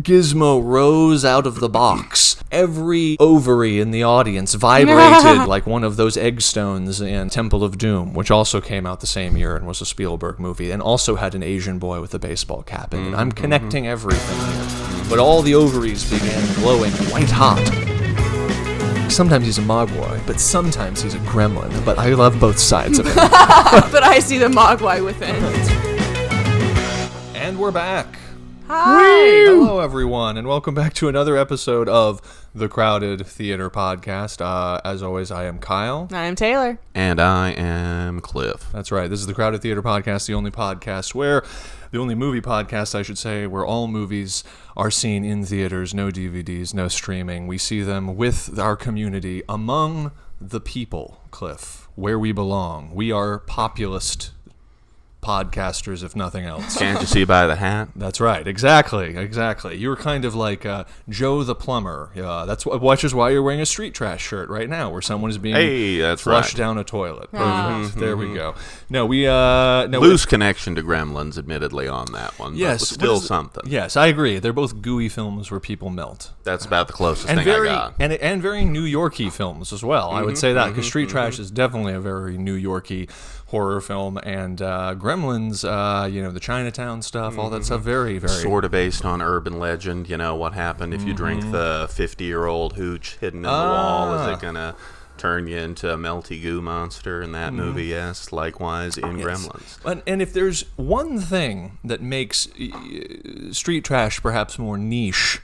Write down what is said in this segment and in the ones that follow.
Gizmo rose out of the box. Every ovary in the audience vibrated like one of those egg stones in Temple of Doom, which also came out the same year and was a Spielberg movie, and also had an Asian boy with a baseball cap in it. I'm connecting everything here. But all the ovaries began glowing white hot. Sometimes he's a Mogwai, but sometimes he's a gremlin. But I love both sides of him. But I see the Mogwai within. And we're back. Hi. Hello, everyone, and welcome back to another episode of the Crowded Theater Podcast. As always, I am Kyle. I am Taylor. And I am Cliff. That's right. This is the Crowded Theater Podcast, the only movie podcast, I should say, where all movies are seen in theaters, no DVDs, no streaming. We see them with our community, among the people, Cliff, where we belong. We are populist podcasters, if nothing else. Can't you see by the hat? That's right. Exactly. You were kind of like Joe the plumber. Which is why you're wearing a street trash shirt right now, where someone is being flushed down a toilet. Perfect. There we go. No, loose connection to Gremlins, admittedly, on that one. Yes, but still something. Yes, I agree. They're both gooey films where people melt. That's about the closest I got. And very New York-y films as well. I would say that, because Street Trash is definitely a very New York-y horror film, and Gremlins, the Chinatown stuff, all that stuff, very, very... Sort of based on urban legend, what happened if you drink the 50-year-old hooch hidden in the wall? Is it going to turn you into a melty goo monster in that movie? Yes, likewise in Gremlins. And if there's one thing that makes Street Trash perhaps more niche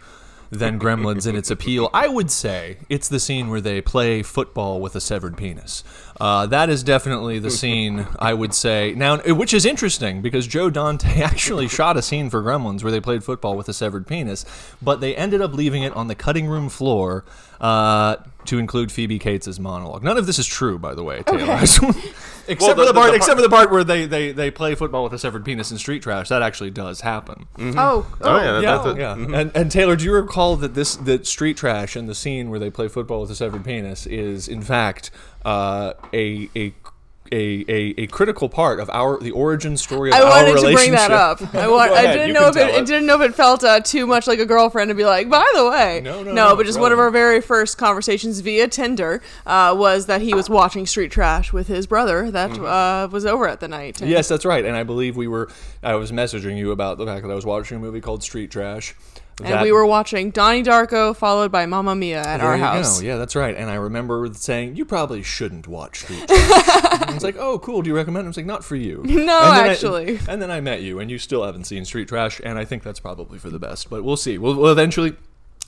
than Gremlins in its appeal, I would say it's the scene where they play football with a severed penis. That is definitely the scene, I would say. Now, which is interesting, because Joe Dante actually shot a scene for Gremlins where they played football with a severed penis, but they ended up leaving it on the cutting room floor to include Phoebe Cates' monologue. None of this is true, by the way, Taylor. Okay. Except for the part where they play football with a severed penis in Street Trash. That actually does happen. Mm-hmm. Oh yeah. Mm-hmm. And Taylor, do you recall that Street Trash and the scene where they play football with a severed penis is in fact a critical part of the origin story of our relationship? I wanted to bring that up. I didn't know if it felt too much like a girlfriend to be like, by the way. No, but just one of our very first conversations via Tinder was that he was watching Street Trash with his brother that was over at the night. Yes, that's right. And I believe I was messaging you about the fact that I was watching a movie called Street Trash. And we were watching Donnie Darko followed by Mamma Mia at our house. Yeah, that's right. And I remember saying, you probably shouldn't watch Street Trash. I was like, oh, cool. Do you recommend it? I was like, not for you. No, actually. And then I met you, and you still haven't seen Street Trash, and I think that's probably for the best. But we'll see. We'll eventually...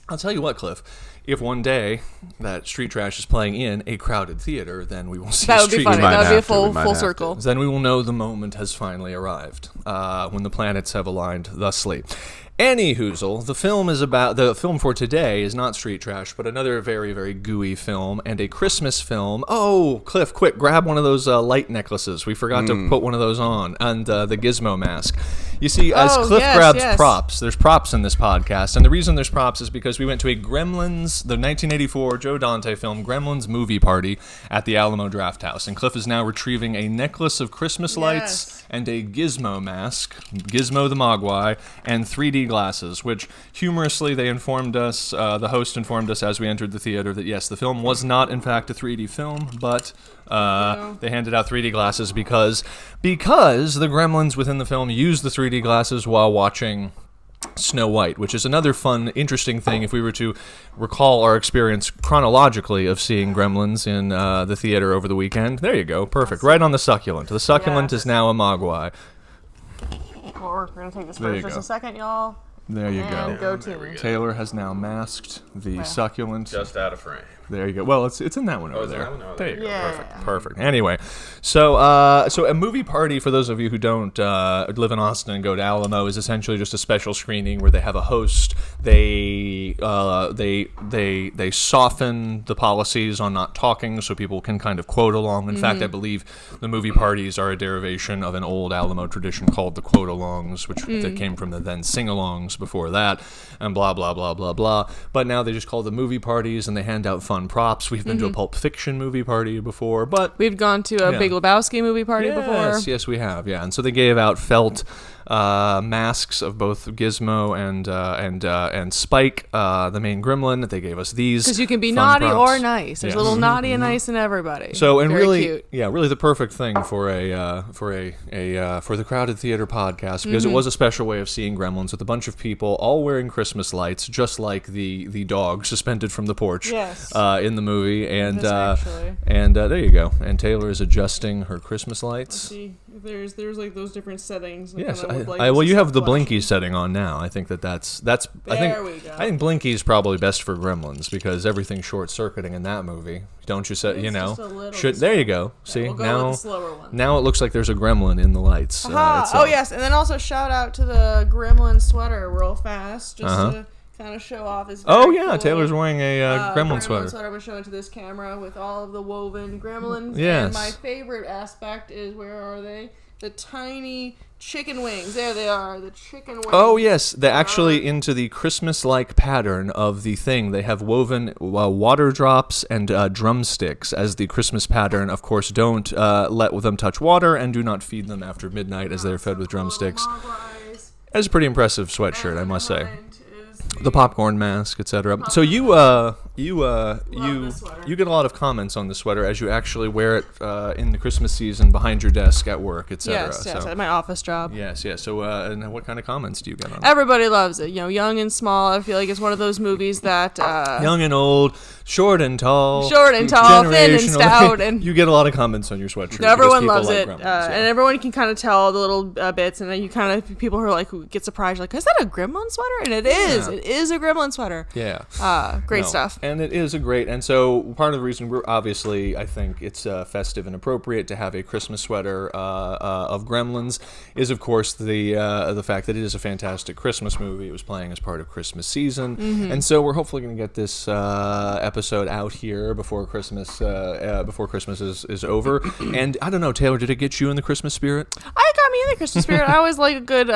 I'll tell you what, Cliff. If one day that Street Trash is playing in a crowded theater, then we will see That would be funny. That would be a full circle. Then we will know the moment has finally arrived, when the planets have aligned thusly. Anyhoozle, the film for today is not Street Trash, but another very, very gooey film and a Christmas film. Oh, Cliff, quick, grab one of those light necklaces. We forgot to put one of those on, and the gizmo mask. You see, as Cliff grabs props, there's props in this podcast, and the reason there's props is because we went to a Gremlins, the 1984 Joe Dante film, Gremlins movie party at the Alamo Drafthouse, and Cliff is now retrieving a necklace of Christmas lights and a gizmo mask, Gizmo the Mogwai, and 3D glasses, which humorously they informed us, the host informed us as we entered the theater that yes, the film was not in fact a 3D film, but they handed out 3D glasses because the Gremlins within the film used the 3D glasses while watching Snow White, which is another fun, interesting thing if we were to recall our experience chronologically of seeing Gremlins in the theater over the weekend. There you go, perfect, right on the succulent. The succulent is now a Mogwai. Well, we're going to take this for just a second, y'all. There you go. Team. Taylor has now masked the succulent. Just out of frame. There you go. Well, it's in that one over there. That one over there you go. Perfect. Anyway, so a movie party, for those of you who don't live in Austin and go to Alamo, is essentially just a special screening where they have a host. They soften the policies on not talking so people can kind of quote along. In fact, I believe the movie parties are a derivation of an old Alamo tradition called the quote-alongs, which that came from the then sing-alongs before that, and blah, blah, blah, blah, blah. But now they just call them movie parties, and they hand out fun props. We've been to a Pulp Fiction movie party before, but... We've gone to a Big Lebowski movie party before. Yes, we have, yeah. And so they gave out felt masks of both Gizmo and Spike, the main gremlin. They gave us these because you can be fun naughty props. or nice. There's a little naughty and nice in everybody. So and Very really, cute. really the perfect thing for the Crowded Theater podcast, because it was a special way of seeing Gremlins with a bunch of people all wearing Christmas lights, just like the dog suspended from the porch in the movie. And there you go. And Taylor is adjusting her Christmas lights. Let's see if there's like those different settings. Yes, well, you have the Blinky setting on now. I think that's. There we go. I think Blinky's probably best for Gremlins because everything's short circuiting in that movie. Don't you say? There you go. See, we'll go with the slower one. Now it looks like there's a gremlin in the lights. Oh yes, and then also shout out to the Gremlin sweater real fast, just to kind of show off his. Cool, Taylor's wearing a Gremlin sweater. I'm going to show it to this camera with all of the woven Gremlins. Yes. And my favorite aspect is, where are they? The tiny chicken wings. There they are, the chicken wings. Oh, yes. They're actually into the Christmas-like pattern of the thing. They have woven water drops and drumsticks as the Christmas pattern. Of course, don't let them touch water and do not feed them after midnight as they're fed with drumsticks. That's a pretty impressive sweatshirt, I must say. The popcorn mask, etc. So you get a lot of comments on the sweater as you actually wear it in the Christmas season behind your desk at work, etc. Yes, at my office job. Yes. So, and what kind of comments do you get on it? Everybody loves it. Young and small. I feel like it's one of those movies that young and old, short and tall, thin and stout, and you get a lot of comments on your sweatshirt. Everyone loves it, and everyone can kind of tell the little bits, and then you kind of people who are like who get surprised, like, is that a Gremlin sweater? And it is. It is a Gremlin sweater. Yeah. Great stuff. And it is a great. And so part of the reason we're obviously, I think it's festive and appropriate to have a Christmas sweater of Gremlins is, of course, the fact that it is a fantastic Christmas movie. It was playing as part of Christmas season, and so we're hopefully going to get this episode out here before Christmas is over. And I don't know, Taylor, did it get you in the Christmas spirit? It got me in the Christmas spirit. I always like a good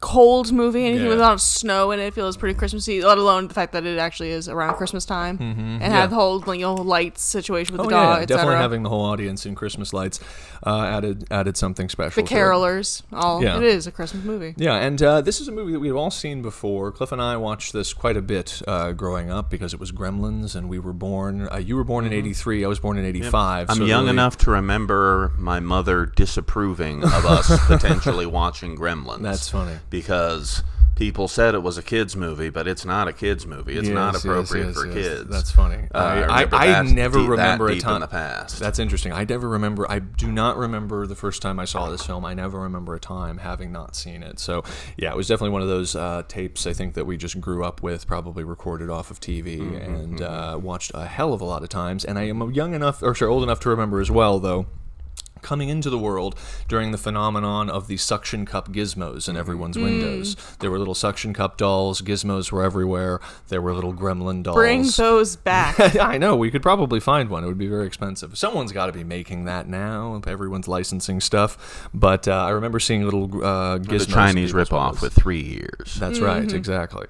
cold movie. Anything without snow in it feels pretty Christmassy, let alone the fact that it actually is around Christmas time, and have the whole lights situation with the dog, etc. Definitely having the whole audience in Christmas lights added something special. The carolers, it is a Christmas movie. Yeah, and this is a movie that we've all seen before. Cliff and I watched this quite a bit growing up because it was Gremlins, and we were born. You were born in '83. I was born in '85. I'm young enough to remember my mother disapproving of us potentially watching Gremlins. That's funny because people said it was a kids movie, but it's not a kids movie. It's not appropriate for kids. That's funny. I never remember a time in the past. That's interesting. I do not remember the first time I saw this film. I never remember a time having not seen it. So yeah, it was definitely one of those tapes I think that we just grew up with, probably recorded off of TV and watched a hell of a lot of times. And I am old enough to remember as well, though, coming into the world during the phenomenon of the suction cup gizmos in everyone's windows. There were little suction cup dolls. Gizmos were everywhere. There were little gremlin dolls. Bring those back. I know. We could probably find one. It would be very expensive. Someone's got to be making that now. Everyone's licensing stuff. But I remember seeing little gizmos. The Chinese ripoff with 3 years. That's right. Exactly.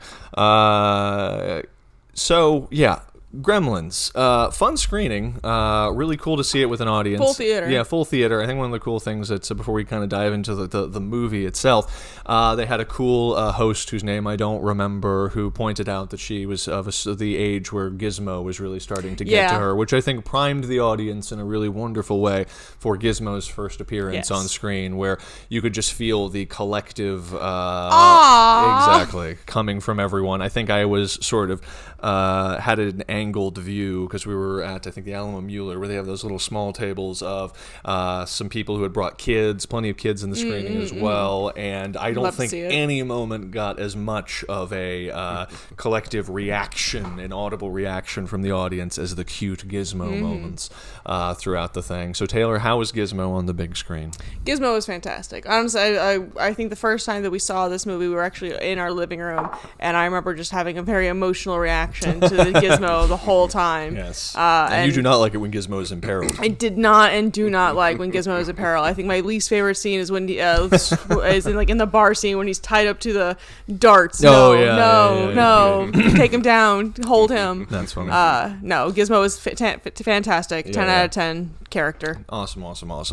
So, yeah. Gremlins, fun screening, really cool to see it with an audience. Full theater. Yeah, full theater. I think one of the cool things that's before we kind of dive into the movie itself, they had a cool host whose name I don't remember, who pointed out that she was of the age where Gizmo was really starting to get to her, which I think primed the audience in a really wonderful way for Gizmo's first appearance on screen, where you could just feel the collective exactly coming from everyone. I think I was sort of had an angled view because we were at, I think, the Alamo Mueller, where they have those little small tables of some people who had brought kids, plenty of kids in the screening as well, and I don't think any moment got as much of a collective reaction, an audible reaction from the audience as the cute Gizmo moments throughout the thing. So Taylor, how was Gizmo on the big screen? Gizmo was fantastic. Honestly, I think the first time that we saw this movie, we were actually in our living room, and I remember just having a very emotional reaction to the Gizmo Gizmo the whole time. Yes. And you do not like it when Gizmo is in peril. I did not and do not like when Gizmo is in peril. I think my least favorite scene is when he is in the bar scene when he's tied up to the darts. No. Take him down. Hold him. That's funny. No, Gizmo is fantastic. 10 out of 10 character. Awesome.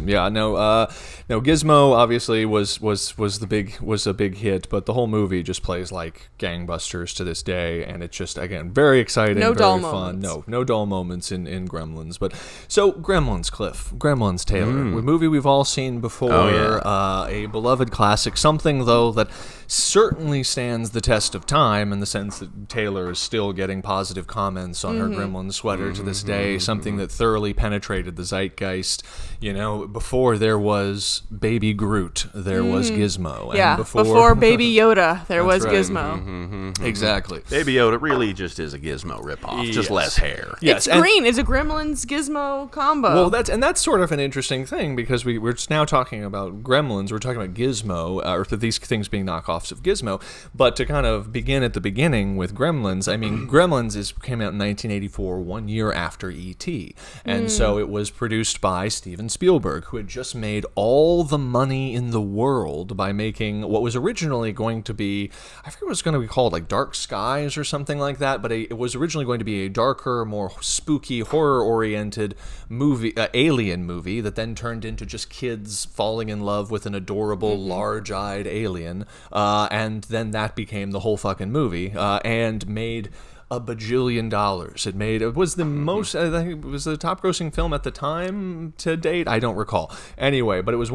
Yeah, no, Gizmo obviously was a big hit, but the whole movie just plays like gangbusters to this day, and it's just, again, very exciting, no very dull fun. Moments. No dull moments in Gremlins. But so Gremlins, Cliff, Gremlins, Taylor, a movie we've all seen before, a beloved classic, something though that certainly stands the test of time in the sense that Taylor is still getting positive comments on her Gremlin sweater to this day, something that thoroughly penetrated the zeitgeist. Before there was Baby Groot, there was Gizmo. Yeah, and before Baby Yoda, there was right. Gizmo. Exactly. Baby Yoda really just is a Gizmo ripoff, just less hair. Yes, it's green. It's a Gremlins Gizmo combo. Well, that's sort of an interesting thing because we're just now talking about Gremlins. We're talking about Gizmo, or these things being knockoffs of Gizmo. But to kind of begin at the beginning with Gremlins, I mean, Gremlins came out in 1984, 1 year after E.T., and so it was produced by Steven Spielberg, who had just made all the money in the world by making what was originally going to be, I forget what it was going to be called, like Dark Skies or something like that, but it was originally going to be a darker, more spooky, horror-oriented movie, alien movie that then turned into just kids falling in love with an adorable, large-eyed alien, and then that became the whole fucking movie, and made $1 bajillion. It was the most, I think it was the top grossing film at the time to date. I don't recall. Anyway, but it was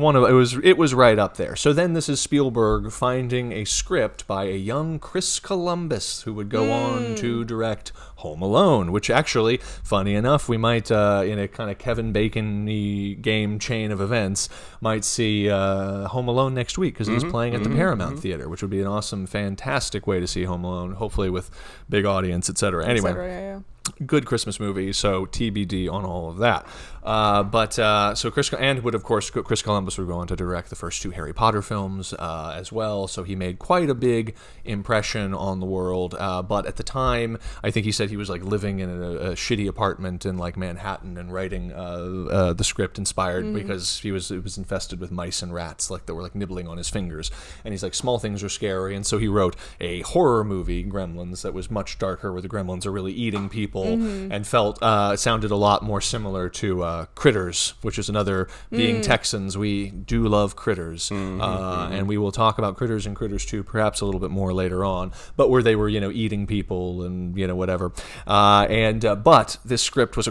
it was right up there. So then this is Spielberg finding a script by a young Chris Columbus, who would go on to direct Home Alone, which actually, funny enough, we might, in a kind of Kevin Bacon-y game chain of events, might see Home Alone next week because he's playing at the Paramount Theater, which would be an awesome, fantastic way to see Home Alone, hopefully with big audience, etc. Anyway, good Christmas movie, so TBD on all of that. So Chris Columbus would go on to direct the first 2 Harry Potter films as well, so he made quite a big impression on the world. But at the time, I think he said he was like living in a shitty apartment in like Manhattan and writing the script inspired because it was infested with mice and rats, like that were like nibbling on his fingers. And he's like, small things are scary, and so he wrote a horror movie, Gremlins, that was much darker, where the gremlins are really eating people, and sounded a lot more similar to Critters, which is another, being Texans, we do love Critters, and we will talk about Critters and Critters 2 perhaps a little bit more later on, but where they were, eating people and, whatever. But this script was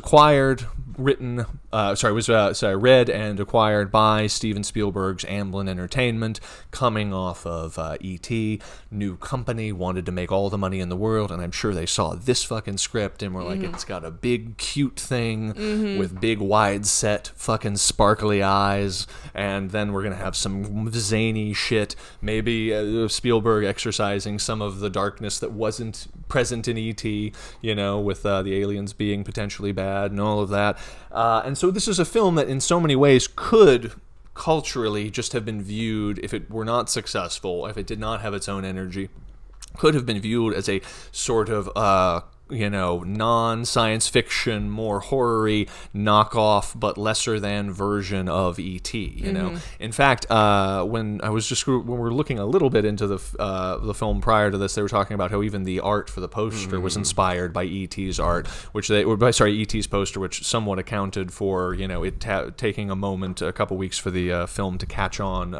read and acquired by Steven Spielberg's Amblin Entertainment, coming off of E.T. New company, wanted to make all the money in the world, and I'm sure they saw this fucking script and were like, it's got a big, cute thing with big, wide-set, fucking sparkly eyes, and then we're going to have some zany shit, maybe Spielberg exercising some of the darkness that wasn't present in E.T., with the aliens being potentially bad and all of that. And so this is a film that in so many ways could culturally just have been viewed, if it were not successful, if it did not have its own energy, could have been viewed as a sort of non-science fiction, more horror-y knockoff, but lesser than version of E.T. In fact, when we're looking a little bit into the film prior to this, they were talking about how even the art for the poster was inspired by E.T.'s art, E.T.'s poster, which somewhat accounted for it taking a moment, a couple weeks for the film to catch on,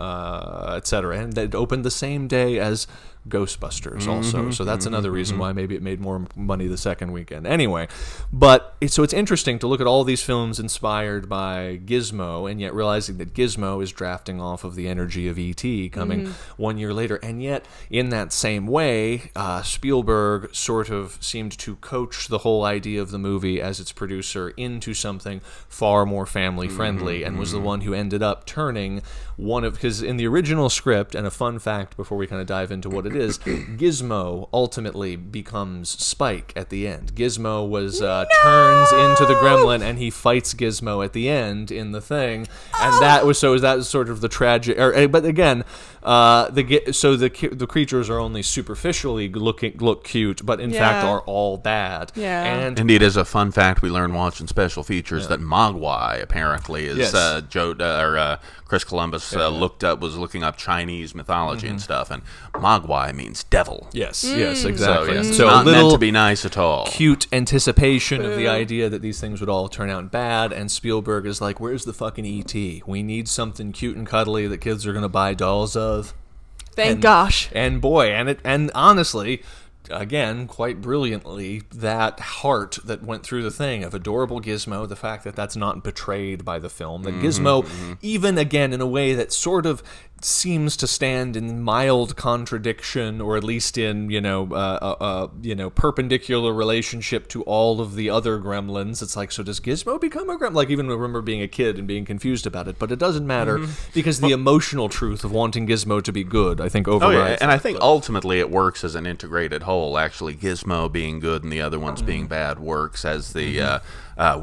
etc. And it opened the same day as Ghostbusters also, so that's another reason why maybe it made more money the second weekend. Anyway, but it's interesting to look at all these films inspired by Gizmo, and yet realizing that Gizmo is drafting off of the energy of E.T. coming 1 year later, and yet in that same way, Spielberg sort of seemed to coach the whole idea of the movie as its producer into something far more family friendly, and was the one who ended up turning because in the original script, and a fun fact before we kind of dive into what it is, Gizmo ultimately becomes Spike at the end. Gizmo was turns into the Gremlin, and he fights Gizmo at the end in the thing, and that was sort of the tragic. But again, the creatures are only superficially look cute, but in fact are all bad. Yeah. And indeed, as a fun fact, we learned watching special features that Mogwai apparently is Chris Columbus was looking up Chinese mythology and stuff, and Mogwai means devil. Yes, exactly. So, So not a little meant to be nice at all. cute anticipation of the idea that these things would all turn out bad, and Spielberg is like, "Where's the fucking E.T.? We need something cute and cuddly that kids are gonna buy dolls of." Thank gosh. And boy, and honestly, again, quite brilliantly, that heart that went through the thing of adorable Gizmo, the fact that that's not betrayed by the film, that Gizmo, even again in a way that sort of seems to stand in mild contradiction, or at least in perpendicular relationship to all of the other Gremlins. It's like, so does Gizmo become a Gremlin? Like, even remember being a kid and being confused about it, but it doesn't matter because the emotional truth of wanting Gizmo to be good, I think, overrides. And I think ultimately it works as an integrated whole. Actually, Gizmo being good and the other ones being bad works as the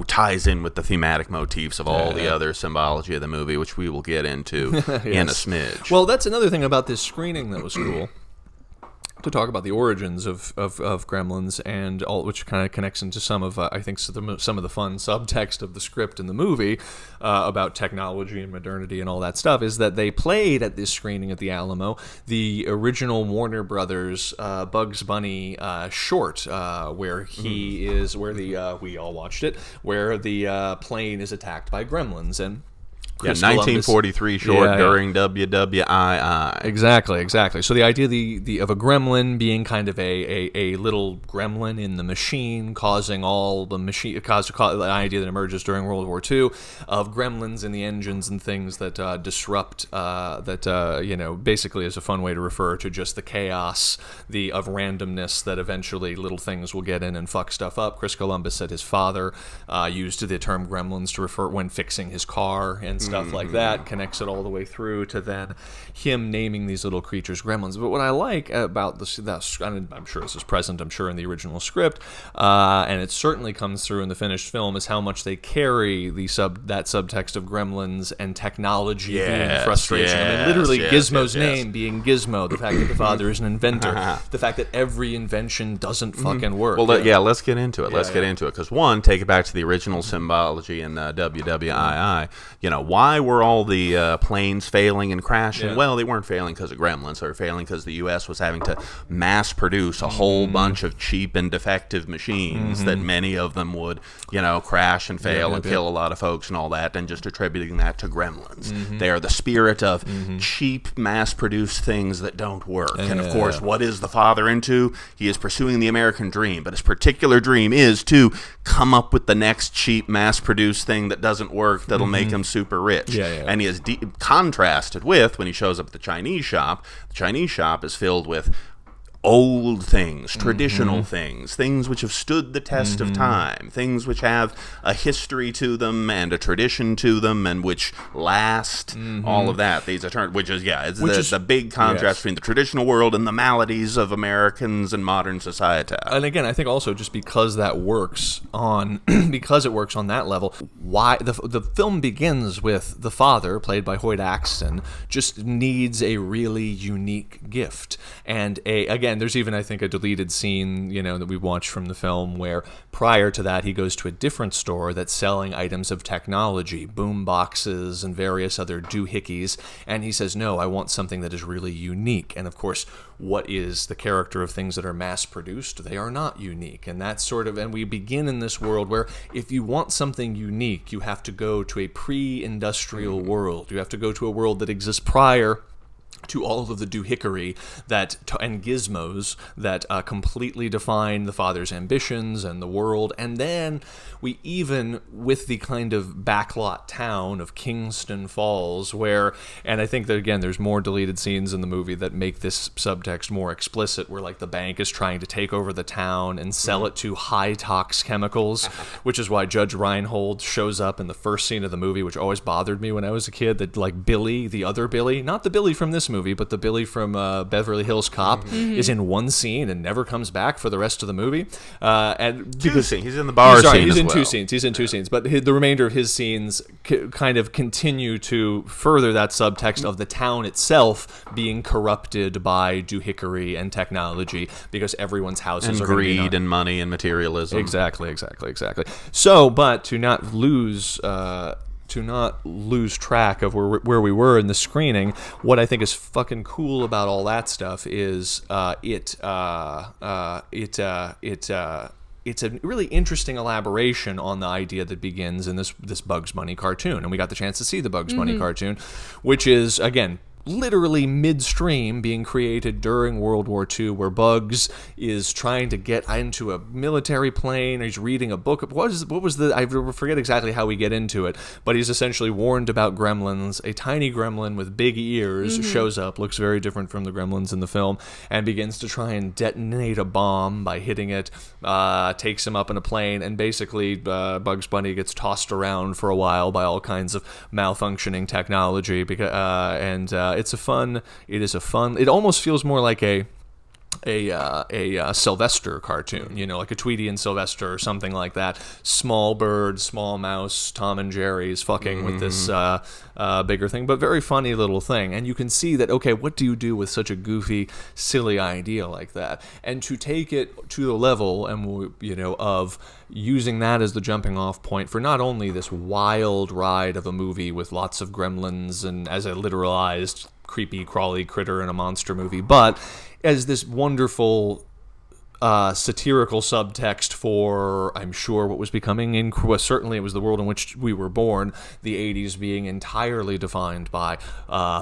ties in with the thematic motifs of all the other symbology of the movie, which we will get into in a smidge. Well, that's another thing about this screening that was cool. To talk about the origins of Gremlins and all, which kind of connects into some of I think some of the fun subtext of the script in the movie about technology and modernity and all that stuff, is that they played at this screening at the Alamo the original Warner Brothers Bugs Bunny short, where he is, where the we all watched it, where the plane is attacked by gremlins, and 1943 short during WWII. Exactly. So the idea of a gremlin being kind of a little gremlin in the machine, causing all the machine, the idea that emerges during World War II of gremlins in the engines and things that disrupt, basically is a fun way to refer to just the chaos, of randomness that eventually little things will get in and fuck stuff up. Chris Columbus said his father used the term gremlins to refer when fixing his car and stuff like that, connects it all the way through to then him naming these little creatures gremlins. But what I like about I'm sure this is present, I'm sure, in the original script, and it certainly comes through in the finished film, is how much they carry that subtext of gremlins and technology being frustration. I mean, literally Gizmo's name being Gizmo, the fact that the father is an inventor, the fact that every invention doesn't fucking work. Well, let's get into it. Let's get into it, because one, take it back to the original symbology in WWII. Why were all the planes failing and crashing? Yeah. Well, they weren't failing because of gremlins. They were failing because the U.S. was having to mass produce a whole bunch of cheap and defective machines that many of them would, crash and fail and kill a lot of folks and all that, and just attributing that to gremlins. They are the spirit of cheap, mass-produced things that don't work. And of course, what is the father into? He is pursuing the American dream, but his particular dream is to come up with the next cheap, mass-produced thing that doesn't work that'll make him super rich. And he is contrasted with, when he shows up at the Chinese shop is filled with old things, traditional things which have stood the test of time, things which have a history to them and a tradition to them and which last, all of that. These are which is the big contrast between the traditional world and the maladies of Americans and modern society. And again, I think also just because that works on because it works on that level, why the film begins with the father, played by Hoyt Axton, just needs a really unique gift. And there's even, I think, a deleted scene, that we watched from the film where prior to that he goes to a different store that's selling items of technology, boom boxes and various other doohickeys, and he says, no, I want something that is really unique. And of course, what is the character of things that are mass-produced? They are not unique. And that's and we begin in this world where if you want something unique, you have to go to a pre-industrial world. You have to go to a world that exists prior to all of the doohickery and gizmos that completely define the father's ambitions and the world. And then we even, with the kind of backlot town of Kingston Falls, and I think that, again, there's more deleted scenes in the movie that make this subtext more explicit, where the bank is trying to take over the town and sell it to high-tox chemicals, which is why Judge Reinhold shows up in the first scene of the movie, which always bothered me when I was a kid, that Billy, the other Billy, not the Billy from this movie, but the Billy from Beverly Hills Cop is in one scene and never comes back for the rest of the movie. And because he's in the bar scene. He's as in well. two scenes. He's in two scenes, but the remainder of his scenes kind of continue to further that subtext of the town itself being corrupted by doohickery and technology, because everyone's houses and are greed and money and materialism. Exactly. So, but to not lose track of where we were in the screening, what I think is fucking cool about all that stuff is it's a really interesting elaboration on the idea that begins in this Bugs Bunny cartoon, and we got the chance to see the Bugs Bunny cartoon, which is, again, literally midstream, being created during World War II, where Bugs is trying to get into a military plane, or he's reading a book. What was the, I forget exactly how we get into it, but he's essentially warned about gremlins. A tiny gremlin with big ears shows up, looks very different from the gremlins in the film, and begins to try and detonate a bomb by hitting it, takes him up in a plane, and basically Bugs Bunny gets tossed around for a while by all kinds of malfunctioning technology, because it almost feels more like a Sylvester cartoon, like a Tweety and Sylvester or something like that. Small bird, small mouse, Tom and Jerry's fucking with this bigger thing, but very funny little thing. And you can see that, okay, what do you do with such a goofy, silly idea like that? And to take it to the level of using that as the jumping off point for not only this wild ride of a movie with lots of gremlins and as a literalized creepy crawly critter in a monster movie, but as this wonderful satirical subtext for, I'm sure, what was becoming, certainly it was the world in which we were born, the 80s being entirely defined by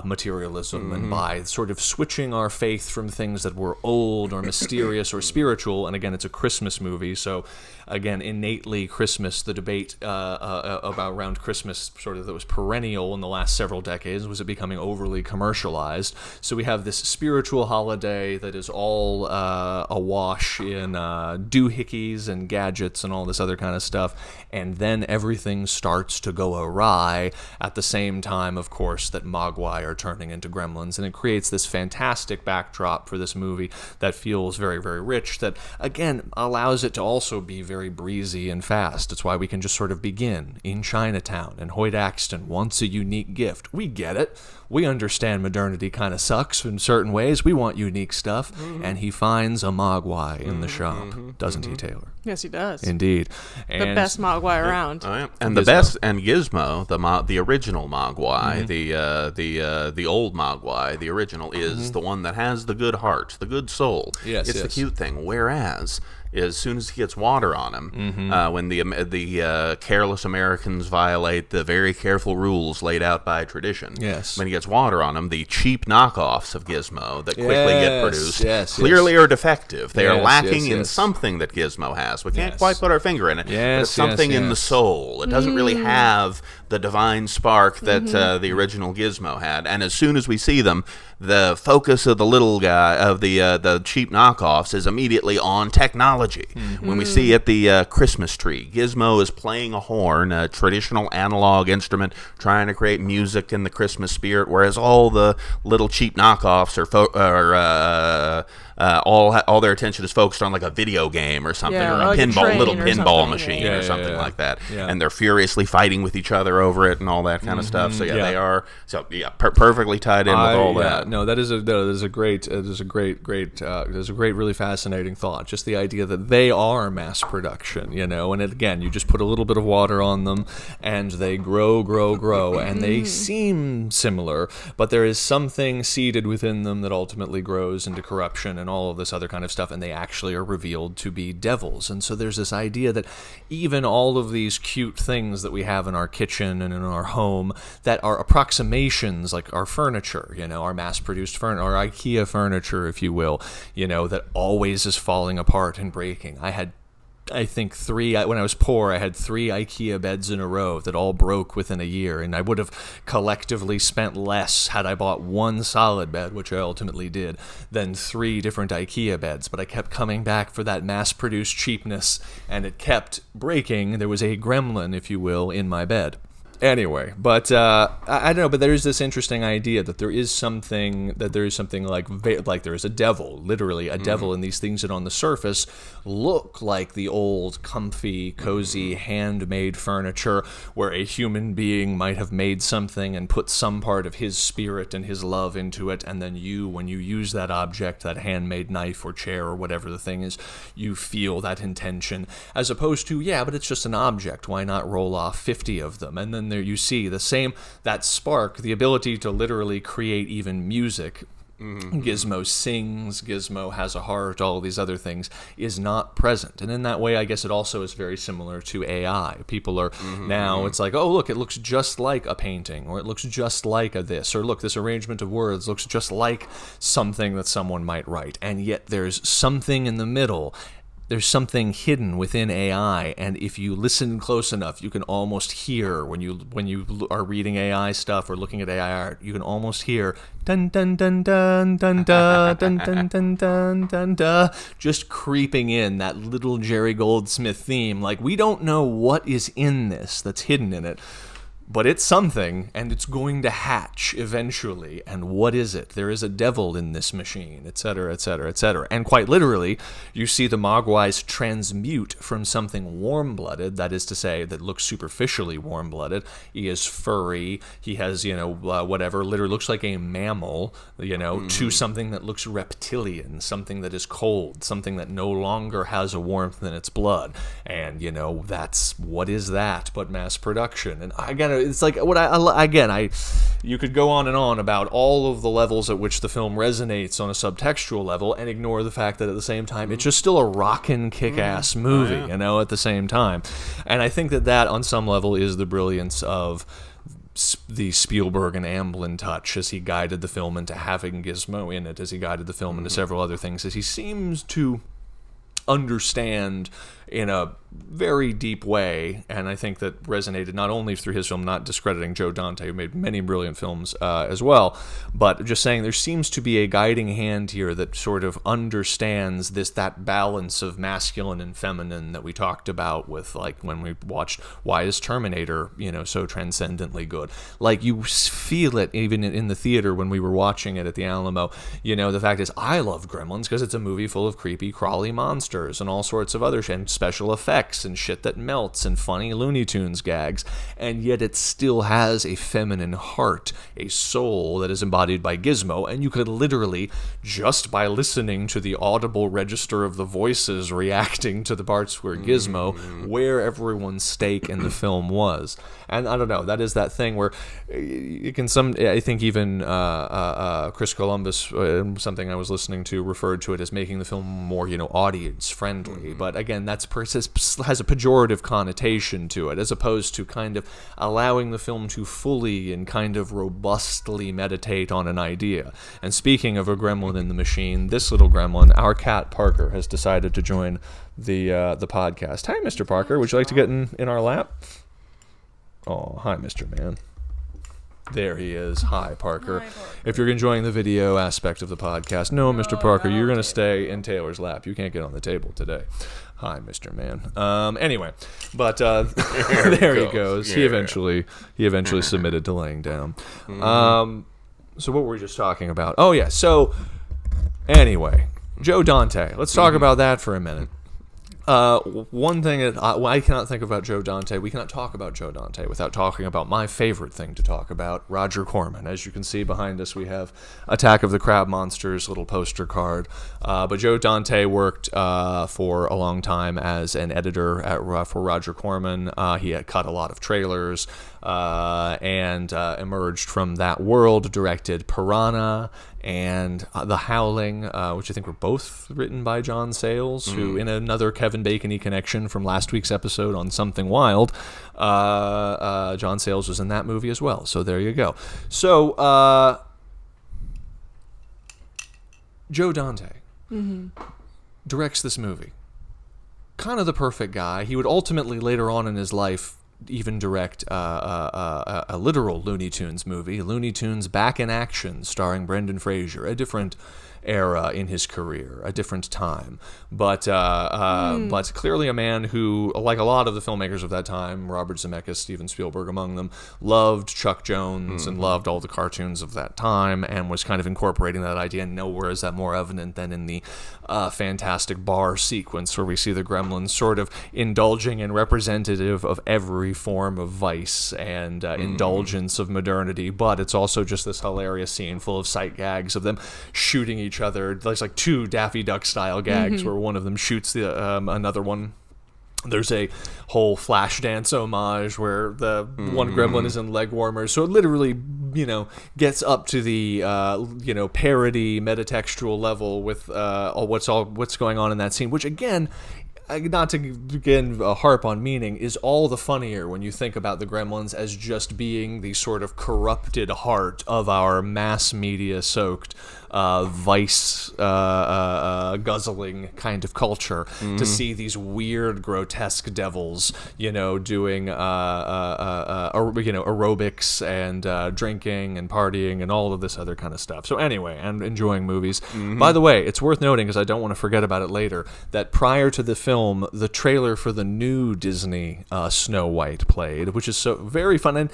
materialism and by sort of switching our faith from things that were old or mysterious or spiritual. And again, it's a Christmas movie, so again, innately Christmas, the debate around Christmas sort of that was perennial in the last several decades. Was it becoming overly commercialized? So we have this spiritual holiday that is all awash in doohickeys and gadgets and all this other kind of stuff, and then everything starts to go awry at the same time, of course, that Mogwai are turning into gremlins, and it creates this fantastic backdrop for this movie that feels very, very rich, that, again, allows it to also be very breezy and fast. It's why we can just sort of begin in Chinatown, and Hoyt Axton wants a unique gift. We get it. We understand modernity kind of sucks in certain ways. We want unique stuff, and he finds a Mogwai in the shop, doesn't he, Taylor? Yes, he does. Indeed. The best Mogwai around. Oh, yeah. And the best, and Gizmo, the original Mogwai, the old Mogwai, the original, is the one that has the good heart, the good soul. Yes, it's the cute thing. Whereas, as soon as he gets water on him, when the careless Americans violate the very careful rules laid out by tradition, when he gets water on him, the cheap knockoffs of Gizmo that quickly get produced clearly are defective. They are lacking in something that Gizmo has. We can't quite put our finger in it, but it's something in the soul. It doesn't really have the divine spark that the original Gizmo had. And as soon as we see them, the focus of the little guy, of the cheap knockoffs, is immediately on technology. When we see at the Christmas tree, Gizmo is playing a horn, a traditional analog instrument, trying to create music in the Christmas spirit, whereas all the little cheap knockoffs all their attention is focused on like a video game or something, or a like little a pinball machine or something like that, and they're furiously fighting with each other over it and all that kind of stuff. So they are perfectly tied in with all that. No, that is a great, really fascinating thought. Just the idea that they are mass production, and again, you just put a little bit of water on them, and they grow, and they seem similar, but there is something seeded within them that ultimately grows into corruption and all of this other kind of stuff, and they actually are revealed to be devils. And so there's this idea that even all of these cute things that we have in our kitchen and in our home that are approximations, like our furniture, our mass-produced furniture, our IKEA furniture, if you will, that always is falling apart and breaking. I think when I was poor, I had 3 IKEA beds in a row that all broke within a year, and I would have collectively spent less had I bought one solid bed, which I ultimately did, than 3 different IKEA beds. But I kept coming back for that mass-produced cheapness, and it kept breaking. There was a gremlin, if you will, in my bed. Anyway, but I don't know. But there is this interesting idea that there is something like there is a devil, literally a devil in these things that on the surface look like the old, comfy, cozy, handmade furniture where a human being might have made something and put some part of his spirit and his love into it, and then when you use that object, that handmade knife or chair or whatever the thing is, you feel that intention, as opposed to, yeah, but it's just an object. Why not roll off 50 of them? And then there you see that spark, the ability to literally create even music. Gizmo sings, Gizmo has a heart, all these other things is not present. And in that way, I guess it also is very similar to AI. People are now, it's like, oh, look, it looks just like a painting, or it looks just like a this, or look, this arrangement of words looks just like something that someone might write. And yet there's something in the middle. There's something hidden within AI, and if you listen close enough, you can almost hear when you are reading AI stuff or looking at AI art, you can almost hear dun dun dun dun dun dun dun dun dun dun dun dun, just creeping in, that little Jerry Goldsmith theme. Like, we don't know what is in this that's hidden in it, but it's something, and it's going to hatch eventually. And what is it? There is a devil in this machine, etc., etc., etc. And quite literally, you see the Mogwais transmute from something warm-blooded, that is to say, that looks superficially warm-blooded. He is furry. He has, whatever, literally looks like a mammal, to something that looks reptilian, something that is cold, something that no longer has a warmth in its blood. And, what is that but mass production? And it's like you could go on and on about all of the levels at which the film resonates on a subtextual level and ignore the fact that at the same time it's just still a rockin' kick-ass movie, at the same time. And I think that on some level is the brilliance of the Spielberg and Amblin touch, as he guided the film into having Gizmo in it, as he guided the film into several other things, as he seems to understand in a very deep way, and I think that resonated not only through his film, not discrediting Joe Dante, who made many brilliant films as well, but just saying there seems to be a guiding hand here that sort of understands that balance of masculine and feminine that we talked about with, like, when we watched Why is Terminator, so transcendently good. Like, you feel it even in the theater when we were watching it at the Alamo. The fact is, I love Gremlins because it's a movie full of creepy, crawly monsters and all sorts of other shit, and special effects and shit that melts and funny Looney Tunes gags, and yet it still has a feminine heart, a soul that is embodied by Gizmo, and you could literally, just by listening to the audible register of the voices reacting to the parts where Gizmo, where everyone's stake in the film was. And I don't know, that is that thing where you can I think even Chris Columbus, something I was listening to, referred to it as making the film more, audience friendly. But again, that's has a pejorative connotation to it, as opposed to kind of allowing the film to fully and kind of robustly meditate on an idea. And speaking of a gremlin in the machine, this little gremlin, our cat Parker, has decided to join the podcast. Hi, Mr. Parker. Would you like to get in our lap? Oh, hi, Mr. Man. There he is. Hi, Parker. Hi, Parker. If you're enjoying the video aspect of the podcast, no, Mr. Parker, you're going to stay in Taylor's lap. You can't get on the table today. Hi, Mr. Man. Anyway, but there he goes. Yeah. He eventually submitted to laying down. So what were we just talking about? Oh, yeah. So anyway, Joe Dante. Let's talk about that for a minute. One thing that I cannot think about Joe Dante, we cannot talk about Joe Dante without talking about my favorite thing to talk about, Roger Corman. As you can see behind us, we have Attack of the Crab Monsters little poster card. But Joe Dante worked for a long time as an editor for Roger Corman. He had cut a lot of trailers and emerged from that world, directed Piranha and The Howling, which I think were both written by John Sayles, who, in another Kevin Bacon-y connection from last week's episode on Something Wild, John Sayles was in that movie as well. So there you go. So Joe Dante directs this movie. Kind of the perfect guy. He would ultimately, later on in his life, even direct a literal Looney Tunes movie, Looney Tunes Back in Action, starring Brendan Fraser, a different era in his career, a different time. But clearly a man who, like a lot of the filmmakers of that time, Robert Zemeckis, Steven Spielberg among them, loved Chuck Jones and loved all the cartoons of that time, and was kind of incorporating that idea. And nowhere is that more evident than in the fantastic bar sequence where we see the Gremlins sort of indulging and representative of every form of vice and indulgence of modernity. But it's also just this hilarious scene full of sight gags of them shooting each other. There's like two Daffy Duck style gags where one of them shoots the another one. There's a whole Flashdance homage where the one gremlin is in leg warmers. So it literally, gets up to the, parody metatextual level with what's going on in that scene, which again, not to again harp on meaning, is all the funnier when you think about the Gremlins as just being the sort of corrupted heart of our mass media soaked vice guzzling kind of culture. To see these weird grotesque devils doing aerobics and drinking and partying and all of this other kind of stuff. So anyway, and enjoying movies. By the way, it's worth noting, because I don't want to forget about it later, that prior to the film, the trailer for the new Disney Snow White played, which is so very fun. And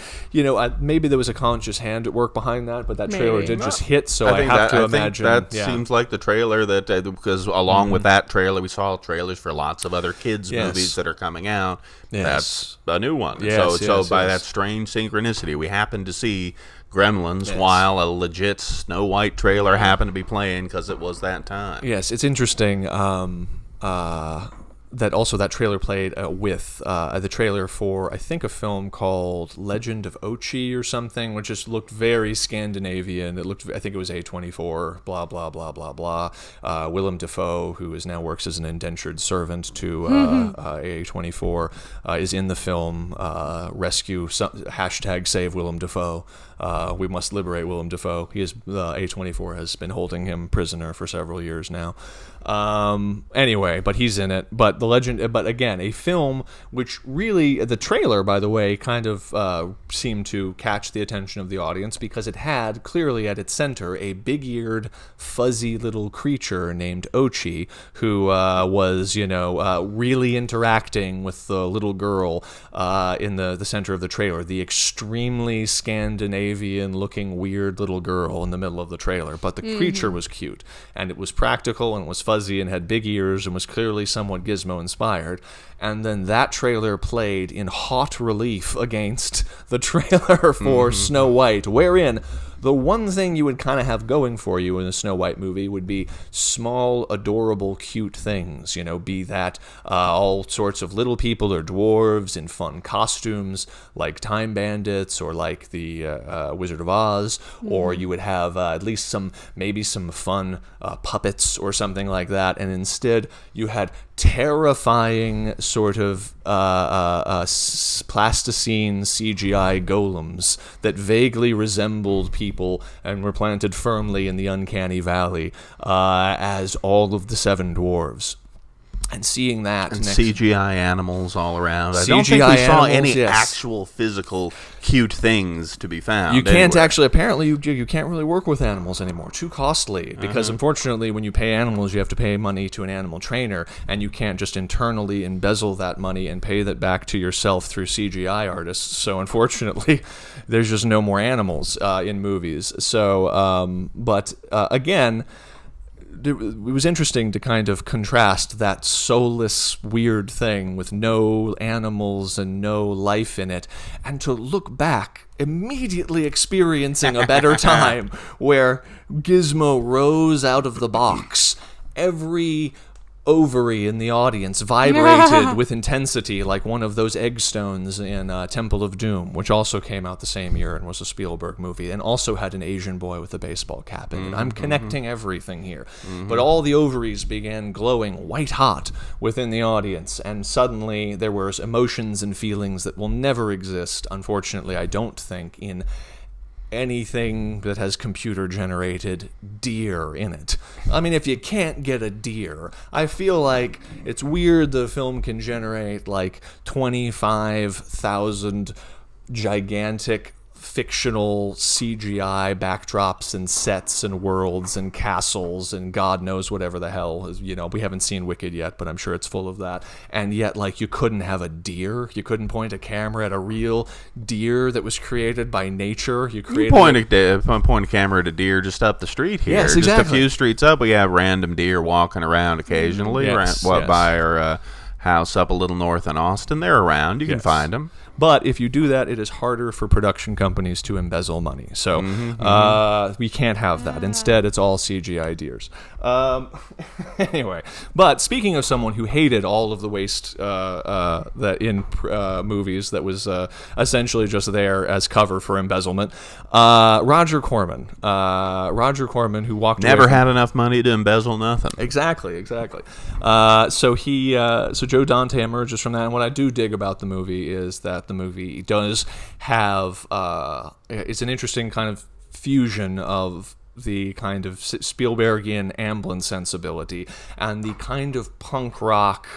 maybe there was a conscious hand at work behind that, but that trailer did just hit, so I have to imagine that seems like the trailer that because along with that trailer we saw trailers for lots of other kids movies that are coming out. That's a new one. So by that strange synchronicity, we happened to see Gremlins while a legit Snow White trailer happened to be playing because it was that time. Yes, it's interesting that also that trailer played with the trailer for, I think, a film called Legend of Ochi or something, which just looked very Scandinavian. I think it was A24, blah, blah, blah, blah, blah. Willem Dafoe, who now works as an indentured servant to A24, is in the film. Rescue, #save Willem Dafoe. We must liberate Willem Dafoe. He is A24 has been holding him prisoner for several years now. Anyway, but he's in it. But again, a film which really, the trailer, by the way, kind of seemed to catch the attention of the audience because it had clearly at its center a big-eared, fuzzy little creature named Ochi, who was, really interacting with the little girl in the center of the trailer, the extremely Scandinavian-looking weird little girl in the middle of the trailer. But the creature was cute, and it was practical, and it was fuzzy, and had big ears, and was clearly somewhat Gizmo-inspired. And then that trailer played in hot relief against the trailer for Snow White, wherein the one thing you would kind of have going for you in a Snow White movie would be small, adorable, cute things, be that all sorts of little people or dwarves in fun costumes like Time Bandits or like the Wizard of Oz, or you would have at least maybe some fun puppets or something like that, and instead you had terrifying sort of plasticine CGI golems that vaguely resembled people and were planted firmly in the uncanny valley as all of the seven dwarves. And seeing that and CGI animals all around. I don't think we saw any actual physical cute things to be found. You can't actually. Apparently, you can't really work with animals anymore. Too costly. Because unfortunately, when you pay animals, you have to pay money to an animal trainer, and you can't just internally embezzle that money and pay that back to yourself through CGI artists. So unfortunately, there's just no more animals in movies. So, again, it was interesting to kind of contrast that soulless, weird thing with no animals and no life in it, and to look back, immediately experiencing a better time where Gizmo rose out of the box. Every ovary in the audience vibrated with intensity like one of those egg stones in Temple of Doom, which also came out the same year and was a Spielberg movie, and also had an Asian boy with a baseball cap in it. I'm connecting everything here. But all the ovaries began glowing white hot within the audience, and suddenly there were emotions and feelings that will never exist, unfortunately, I don't think, in anything that has computer-generated deer in it. I mean, if you can't get a deer, I feel like it's weird the film can generate like 25,000 gigantic fictional CGI backdrops and sets and worlds and castles and God knows whatever the hell. We haven't seen Wicked yet, but I'm sure it's full of that. And yet, like, you couldn't have a deer. You couldn't point a camera at a real deer that was created by nature. You point a camera at a deer just up the street here. Yes, exactly. Just a few streets up, we have random deer walking around occasionally. Yes. By our house up a little north in Austin. They're around. You can find them. But if you do that, it is harder for production companies to embezzle money. So we can't have that. Instead, it's all CGI deers. Anyway, but speaking of someone who hated all of the waste that in movies that was essentially just there as cover for embezzlement, Roger Corman. Roger Corman, who walked never had enough money to embezzle nothing. Exactly. So Joe Dante emerges from that, and what I do dig about the movie is that the movie does have it's an interesting kind of fusion of the kind of Spielbergian Amblin sensibility and the kind of punk rock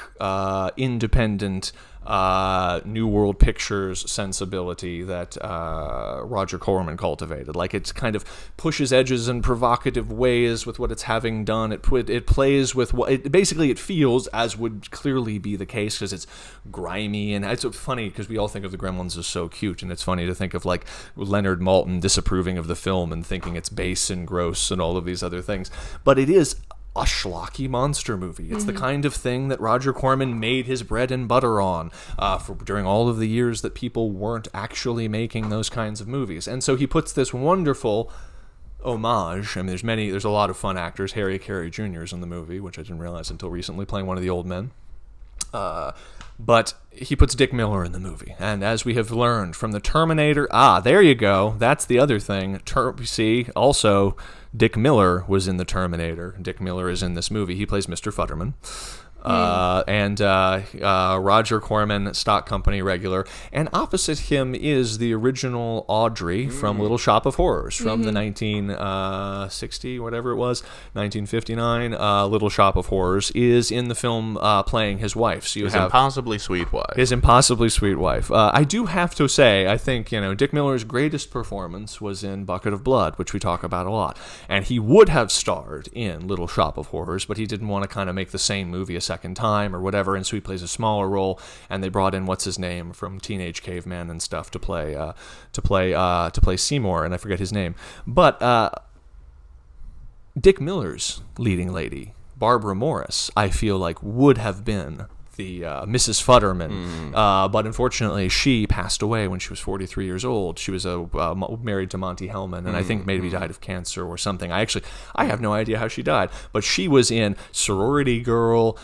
independent New World Pictures sensibility that Roger Corman cultivated. Like, it kind of pushes edges in provocative ways with what it's having done. It plays with what it feels as would clearly be the case because it's grimy, and it's funny because we all think of the Gremlins as so cute, and it's funny to think of like Leonard Maltin disapproving of the film and thinking it's base and gross and all of these other things, but it is a schlocky monster movie. It's the kind of thing that Roger Corman made his bread and butter on during all of the years that people weren't actually making those kinds of movies. And so he puts this wonderful homage. I mean, there's a lot of fun actors. Harry Carey Jr. is in the movie, which I didn't realize until recently, playing one of the old men. But he puts Dick Miller in the movie. And as we have learned from the Terminator, there you go. That's the other thing. See, also, Dick Miller was in the Terminator. Dick Miller is in this movie. He plays Mr. Futterman. And Roger Corman, stock company regular. And opposite him is the original Audrey from Little Shop of Horrors from the 1960, whatever it was, 1959. Little Shop of Horrors is in the film playing his wife. So his impossibly sweet wife. His impossibly sweet wife. I do have to say, I think, Dick Miller's greatest performance was in Bucket of Blood, which we talk about a lot. And he would have starred in Little Shop of Horrors, but he didn't want to kind of make the same movie a second time or whatever, and so he plays a smaller role, and they brought in what's his name from Teenage Caveman and stuff to play Seymour, and I forget his name. But Dick Miller's leading lady, Barbara Morris, I feel like would have been the Mrs. Futterman, but unfortunately she passed away when she was 43 years old. She was married to Monty Hellman, and I think maybe died of cancer or something. I have no idea how she died, but she was in Sorority Girl.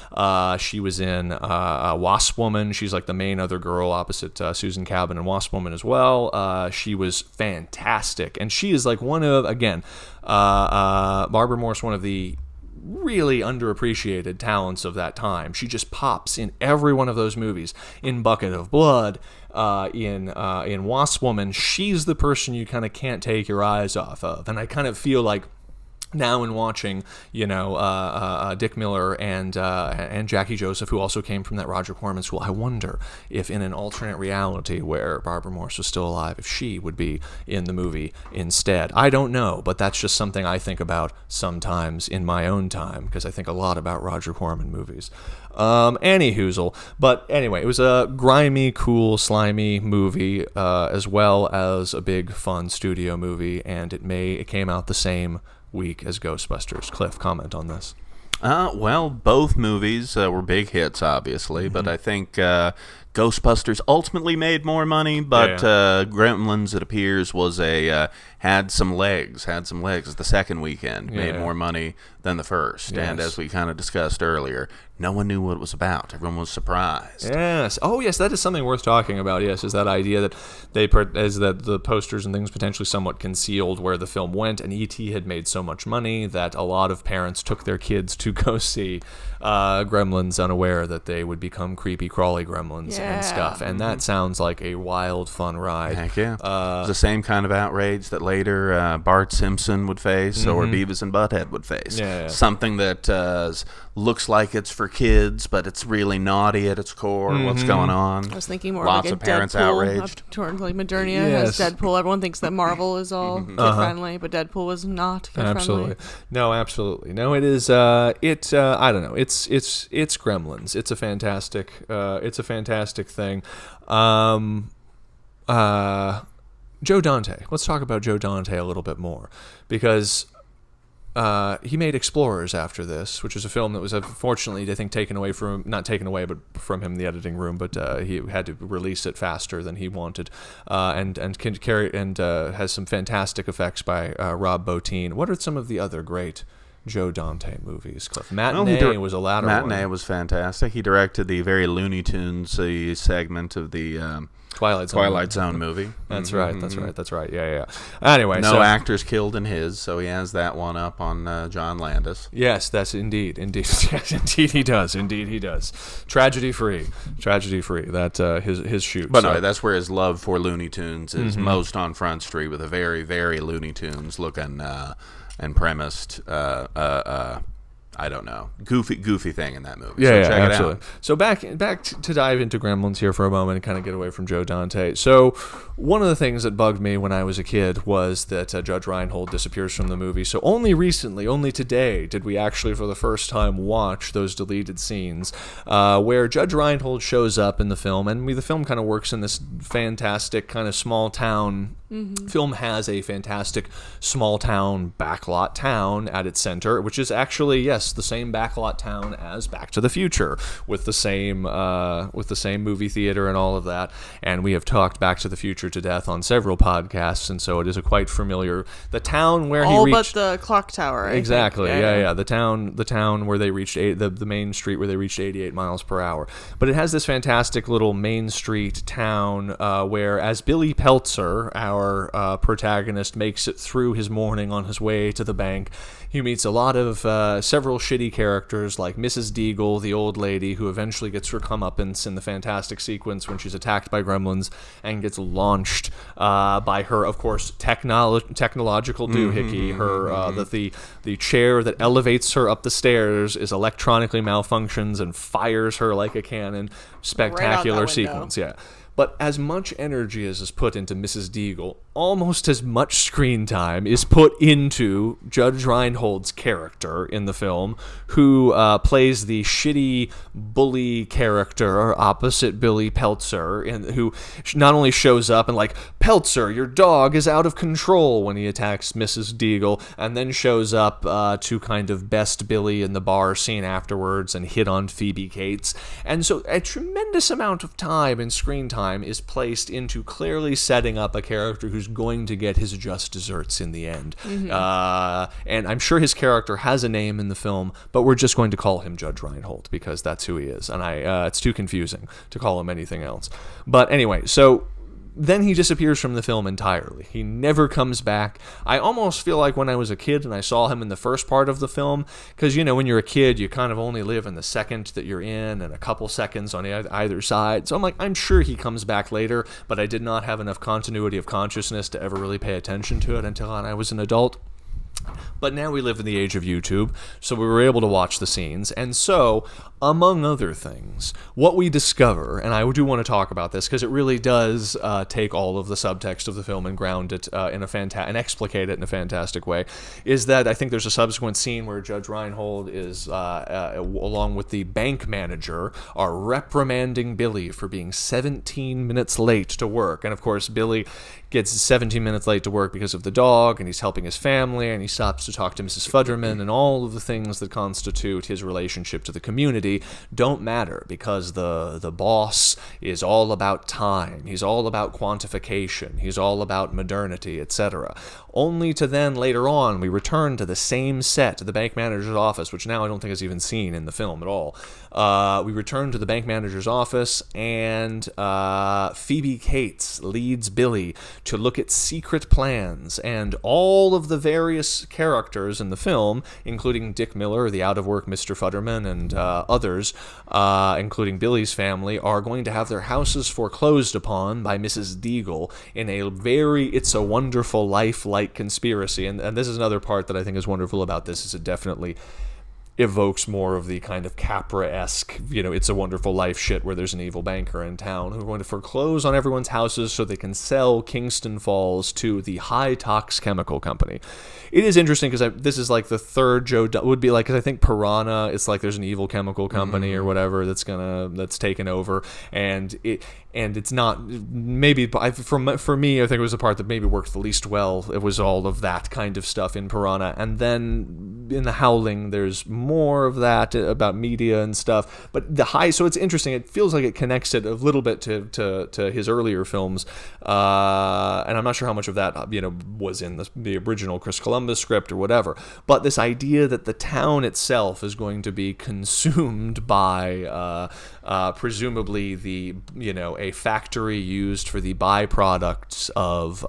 She was in Wasp Woman. She's like the main other girl opposite Susan Cabin in Wasp Woman as well. She was fantastic, and she is like one of, again, Barbara Morris, one of the really underappreciated talents of that time. She just pops in every one of those movies. In Bucket of Blood, in Wasp Woman, she's the person you kind of can't take your eyes off of. And I kind of feel like now in watching, Dick Miller and Jackie Joseph, who also came from that Roger Corman school, I wonder if in an alternate reality where Barbara Morris was still alive, if she would be in the movie instead. I don't know, but that's just something I think about sometimes in my own time, because I think a lot about Roger Corman movies. Anyhoozle. But anyway, it was a grimy, cool, slimy movie, as well as a big, fun studio movie, and it came out the same week as Ghostbusters. Cliff, comment on this. Well, both movies were big hits, obviously, but I think Ghostbusters ultimately made more money, but Gremlins, it appears, was had some legs. The second weekend made more money than the first, and as we kind of discussed earlier, no one knew what it was about. Everyone was surprised. Yes. Oh, yes, that is something worth talking about, yes, is that idea that that the posters and things potentially somewhat concealed where the film went, and E.T. had made so much money that a lot of parents took their kids to go see Gremlins unaware that they would become creepy, crawly gremlins and stuff. And that sounds like a wild, fun ride. Heck yeah. It's the same kind of outrage that later Bart Simpson would face or Beavis and Butthead would face. Something that looks like it's for kids, but it's really naughty at its core. What's going on? I was thinking more Lots like of a parents Deadpool, outraged. Toward like Modernia has Deadpool. Everyone thinks that Marvel is all kid friendly, but Deadpool was not kid Absolutely. friendly. No, absolutely. No, it is. I don't know. It's Gremlins. It's a fantastic thing. Joe Dante. Let's talk about Joe Dante a little bit more, because he made Explorers after this, which was a film that was unfortunately, I think, not taken away, but from him in the editing room. But he had to release it faster than he wanted, and can carry and has some fantastic effects by Rob Bottin. What are some of the other great Joe Dante movies, Cliff? Matinee was a latter one. Matinee was fantastic. He directed the very Looney Tunes segment of the Twilight Zone movie. That's right. Yeah. Anyway, no actors killed in his, so he has that one up on John Landis. Yes, that's indeed. Yes, indeed he does. Tragedy free. That his shoot. But no, that's where his love for Looney Tunes is most on Front Street, with a very, very Looney Tunes looking and premised. I don't know, goofy thing in that movie. Yeah, so check absolutely. it out. So back to dive into Gremlins here for a moment and kind of get away from Joe Dante. So one of the things that bugged me when I was a kid was that Judge Reinhold disappears from the movie. So only recently, only today, did we actually for the first time watch those deleted scenes where Judge Reinhold shows up in the film, and the film kind of works in this fantastic kind of small town. Film has a fantastic small town backlot town at its center, which is actually, yes, the same backlot town as Back to the Future, with the same movie theater and all of that. And we have talked Back to the Future to death on several podcasts, and so it is a quite familiar. The town where all he reached, but the clock tower. Exactly. Yeah. The town where they reached the main street where they reached 88 miles per hour. But it has this fantastic little main street town where, as Billy Peltzer, our protagonist, makes it through his morning on his way to the bank, he meets a lot of several shitty characters like Mrs. Deagle, the old lady, who eventually gets her comeuppance in the fantastic sequence when she's attacked by gremlins and gets launched by her, of course, technological doohickey. The chair that elevates her up the stairs is electronically malfunctions and fires her like a cannon. Spectacular sequence, yeah. But as much energy as is put into Mrs. Deagle, almost as much screen time is put into Judge Reinhold's character in the film, who plays the shitty bully character opposite Billy Peltzer, and who not only shows up and like, Peltzer, your dog is out of control, when he attacks Mrs. Deagle, and then shows up to kind of best Billy in the bar scene afterwards and hit on Phoebe Cates. And so a tremendous amount of time and screen time is placed into clearly setting up a character who's going to get his just desserts in the end. And I'm sure his character has a name in the film, but we're just going to call him Judge Reinhold because that's who he is. And it's too confusing to call him anything else. But anyway, so then he disappears from the film entirely. He never comes back. I almost feel like when I was a kid and I saw him in the first part of the film, because, when you're a kid, you kind of only live in the second that you're in and a couple seconds on either side. So I'm like, I'm sure he comes back later, but I did not have enough continuity of consciousness to ever really pay attention to it until I was an adult. But now we live in the age of YouTube, so we were able to watch the scenes. And so, among other things, what we discover, and I do want to talk about this because it really does take all of the subtext of the film and ground it and explicate it in a fantastic way, is that I think there's a subsequent scene where Judge Reinhold is, along with the bank manager, are reprimanding Billy for being 17 minutes late to work. And of course, Billy gets 17 minutes late to work because of the dog, and he's helping his family, and he stops to talk to Mrs. Futterman, and all of the things that constitute his relationship to the community don't matter because the boss is all about time. He's all about quantification. He's all about modernity, etc. Only to then, later on, we return to the same set, to the bank manager's office, which now I don't think is even seen in the film at all. We return to the bank manager's office, and Phoebe Cates leads Billy to look at secret plans, and all of the various characters in the film, including Dick Miller, the out-of-work Mr. Futterman, and others, including Billy's family, are going to have their houses foreclosed upon by Mrs. Deagle in a very It's a Wonderful Life-like conspiracy. And this is another part that I think is wonderful about this, is it definitely evokes more of the kind of Capra-esque, It's a Wonderful Life shit where there's an evil banker in town who's going to foreclose on everyone's houses so they can sell Kingston Falls to the High Tox Chemical Company. It is interesting because this is like the third would be like, because I think Piranha, it's like there's an evil chemical company or whatever that's taken over, and it's not, maybe for me, I think it was the part that maybe worked the least well. It was all of that kind of stuff in Piranha, and then in The Howling there's more of that about media and stuff, but so it's interesting. It feels like it connects it a little bit to his earlier films, and I'm not sure how much of that was in the original Chris Columbus script or whatever, but this idea that the town itself is going to be consumed by presumably a factory used for the byproducts of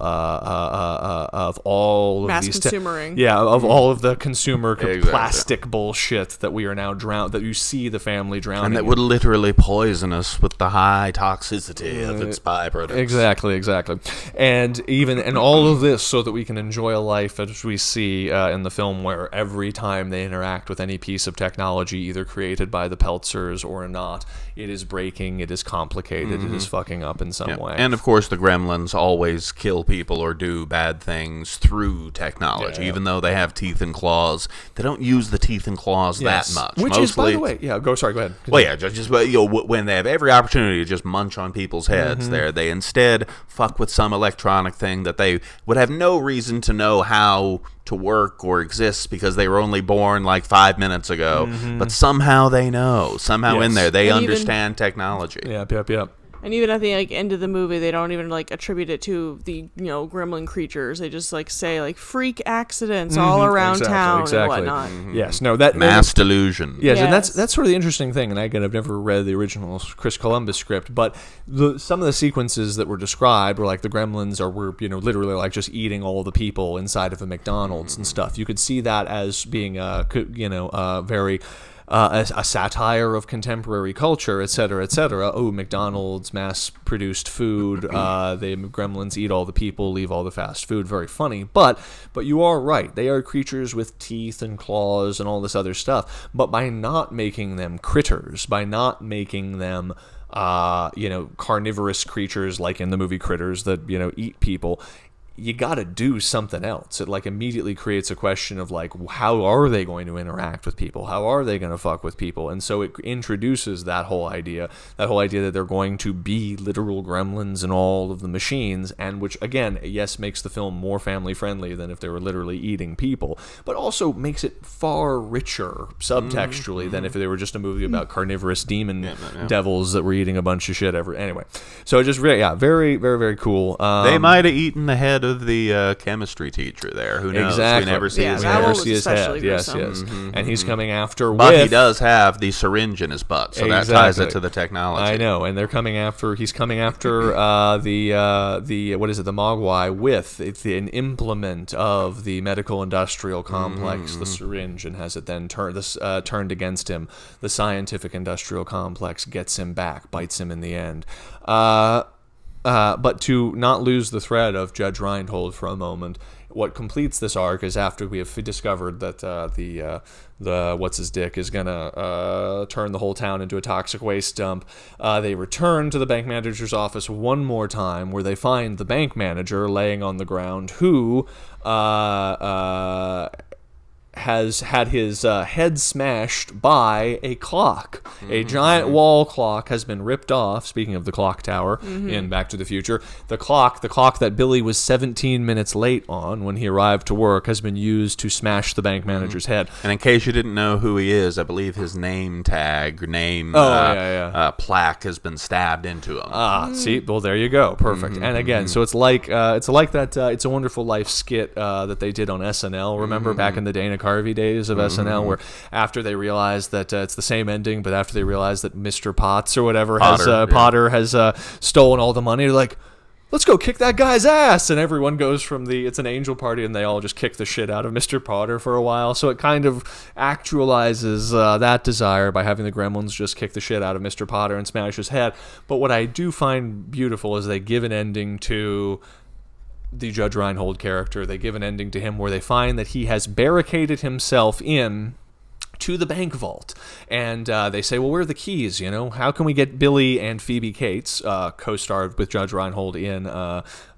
all of mass these consumering. of all of the consumer plastic bullshit that we are now that you see the family drowning and that would literally poison us with the high toxicity of its byproducts. Exactly. And all of this so that we can enjoy a life as we see in the film, where every time they interact with any piece of technology, either created by the Peltzers or not, it is breaking, it is complicated, it is fucking up in some way. And of course the Gremlins always kill people or do bad things through technology. Even though they have teeth and claws, they don't use the teeth and claws that much. Which Mostly, is, by the way, go ahead. Well, yeah, just when they have every opportunity to just munch on people's heads, they instead fuck with some electronic thing that they would have no reason to know how to work or exist because they were only born like 5 minutes ago. But somehow they know. Somehow in there they understand technology. Yep. And even at the end of the movie, they don't even attribute it to the gremlin creatures. They just say freak accidents all around town and whatnot. Yes, no, that mass delusion. Yes, and that's sort of the interesting thing. And again, I've never read the original Chris Columbus script, but some of the sequences that were described were like the Gremlins were literally like just eating all the people inside of a McDonald's and stuff. You could see that as being very. A satire of contemporary culture, et cetera, et cetera. Oh, McDonald's, mass-produced food. The Gremlins eat all the people, leave all the fast food. Very funny. But you are right. They are creatures with teeth and claws and all this other stuff. But by not making them critters, by not making them carnivorous creatures like in the movie Critters that eat people, you got to do something else. It immediately creates a question of how are they going to interact with people? How are they going to fuck with people? And so it introduces that whole idea that they're going to be literal gremlins in all of the machines, and which again, yes, makes the film more family friendly than if they were literally eating people, but also makes it far richer subtextually than if they were just a movie about carnivorous demon devils that were eating a bunch of shit anyway. So just very, very, very cool. They might have eaten the head of the chemistry teacher there. Who knows? Exactly. We never see his head. Yes. And he's coming after. But he does have the syringe in his butt, so that ties it to the technology. I know, and they're coming after. He's coming after the what is it? The Mogwai with an implement of the medical industrial complex, the syringe, and has it then turned against him. The scientific industrial complex gets him back, bites him in the end. But to not lose the thread of Judge Reinhold for a moment, what completes this arc is after we have discovered that the what's his dick is gonna turn the whole town into a toxic waste dump. They return to the bank manager's office one more time, where they find the bank manager laying on the ground, who has had his head smashed by a clock. A giant wall clock has been ripped off. Speaking of the clock tower in Back to the Future, the clock that Billy was 17 minutes late on when he arrived to work has been used to smash the bank manager's head. And in case you didn't know who he is, I believe his name tag, plaque has been stabbed into him. See, well, there you go, perfect. And again, so it's like that It's a Wonderful Life skit that they did on SNL. Remember back in the Dana Carvey days of SNL, where after they realized that it's the same ending, but after they realized that Mr. Potts or whatever Potter has stolen all the money, they're like, let's go kick that guy's ass, and everyone goes it's an angel party, and they all just kick the shit out of Mr. Potter for a while. So it kind of actualizes that desire by having the Gremlins just kick the shit out of Mr. Potter and smash his head. But what I do find beautiful is they give an ending to the Judge Reinhold character. They give an ending to him where they find that he has barricaded himself in to the bank vault, and they say, well, where are the keys? How can we get Billy and Phoebe Cates, co-starred with Judge Reinhold in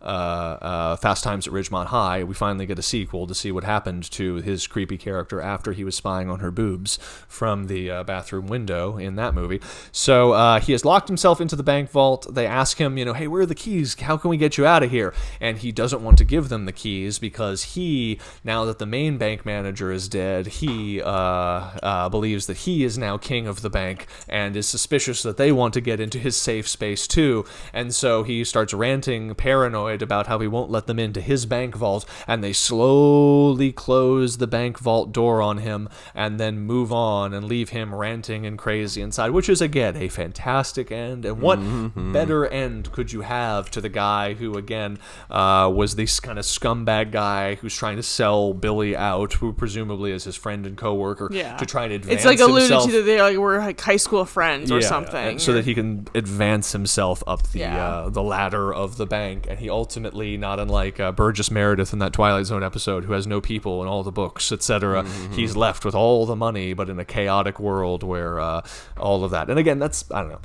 Fast Times at Ridgemont High? We finally get a sequel to see what happened to his creepy character after he was spying on her boobs from the bathroom window in that movie. So he has locked himself into the bank vault. They ask him, hey, where are the keys? How can we get you out of here? And he doesn't want to give them the keys because now that the main bank manager is dead, he believes that he is now king of the bank and is suspicious that they want to get into his safe space too. And so he starts ranting, paranoid about how he won't let them into his bank vault, and they slowly close the bank vault door on him and then move on and leave him ranting and crazy inside, which is, again, a fantastic end. And what better end could you have to the guy who, again, was this kind of scumbag guy who's trying to sell Billy out, who presumably is his friend and coworker, to try and advance himself. It's like alluded to that they were like high school friends or something. So that he can advance himself up the ladder of the bank. And he ultimately, not unlike Burgess Meredith in that Twilight Zone episode, who has no people and all the books, etc., he's left with all the money, but in a chaotic world where all of that. And again, I don't know.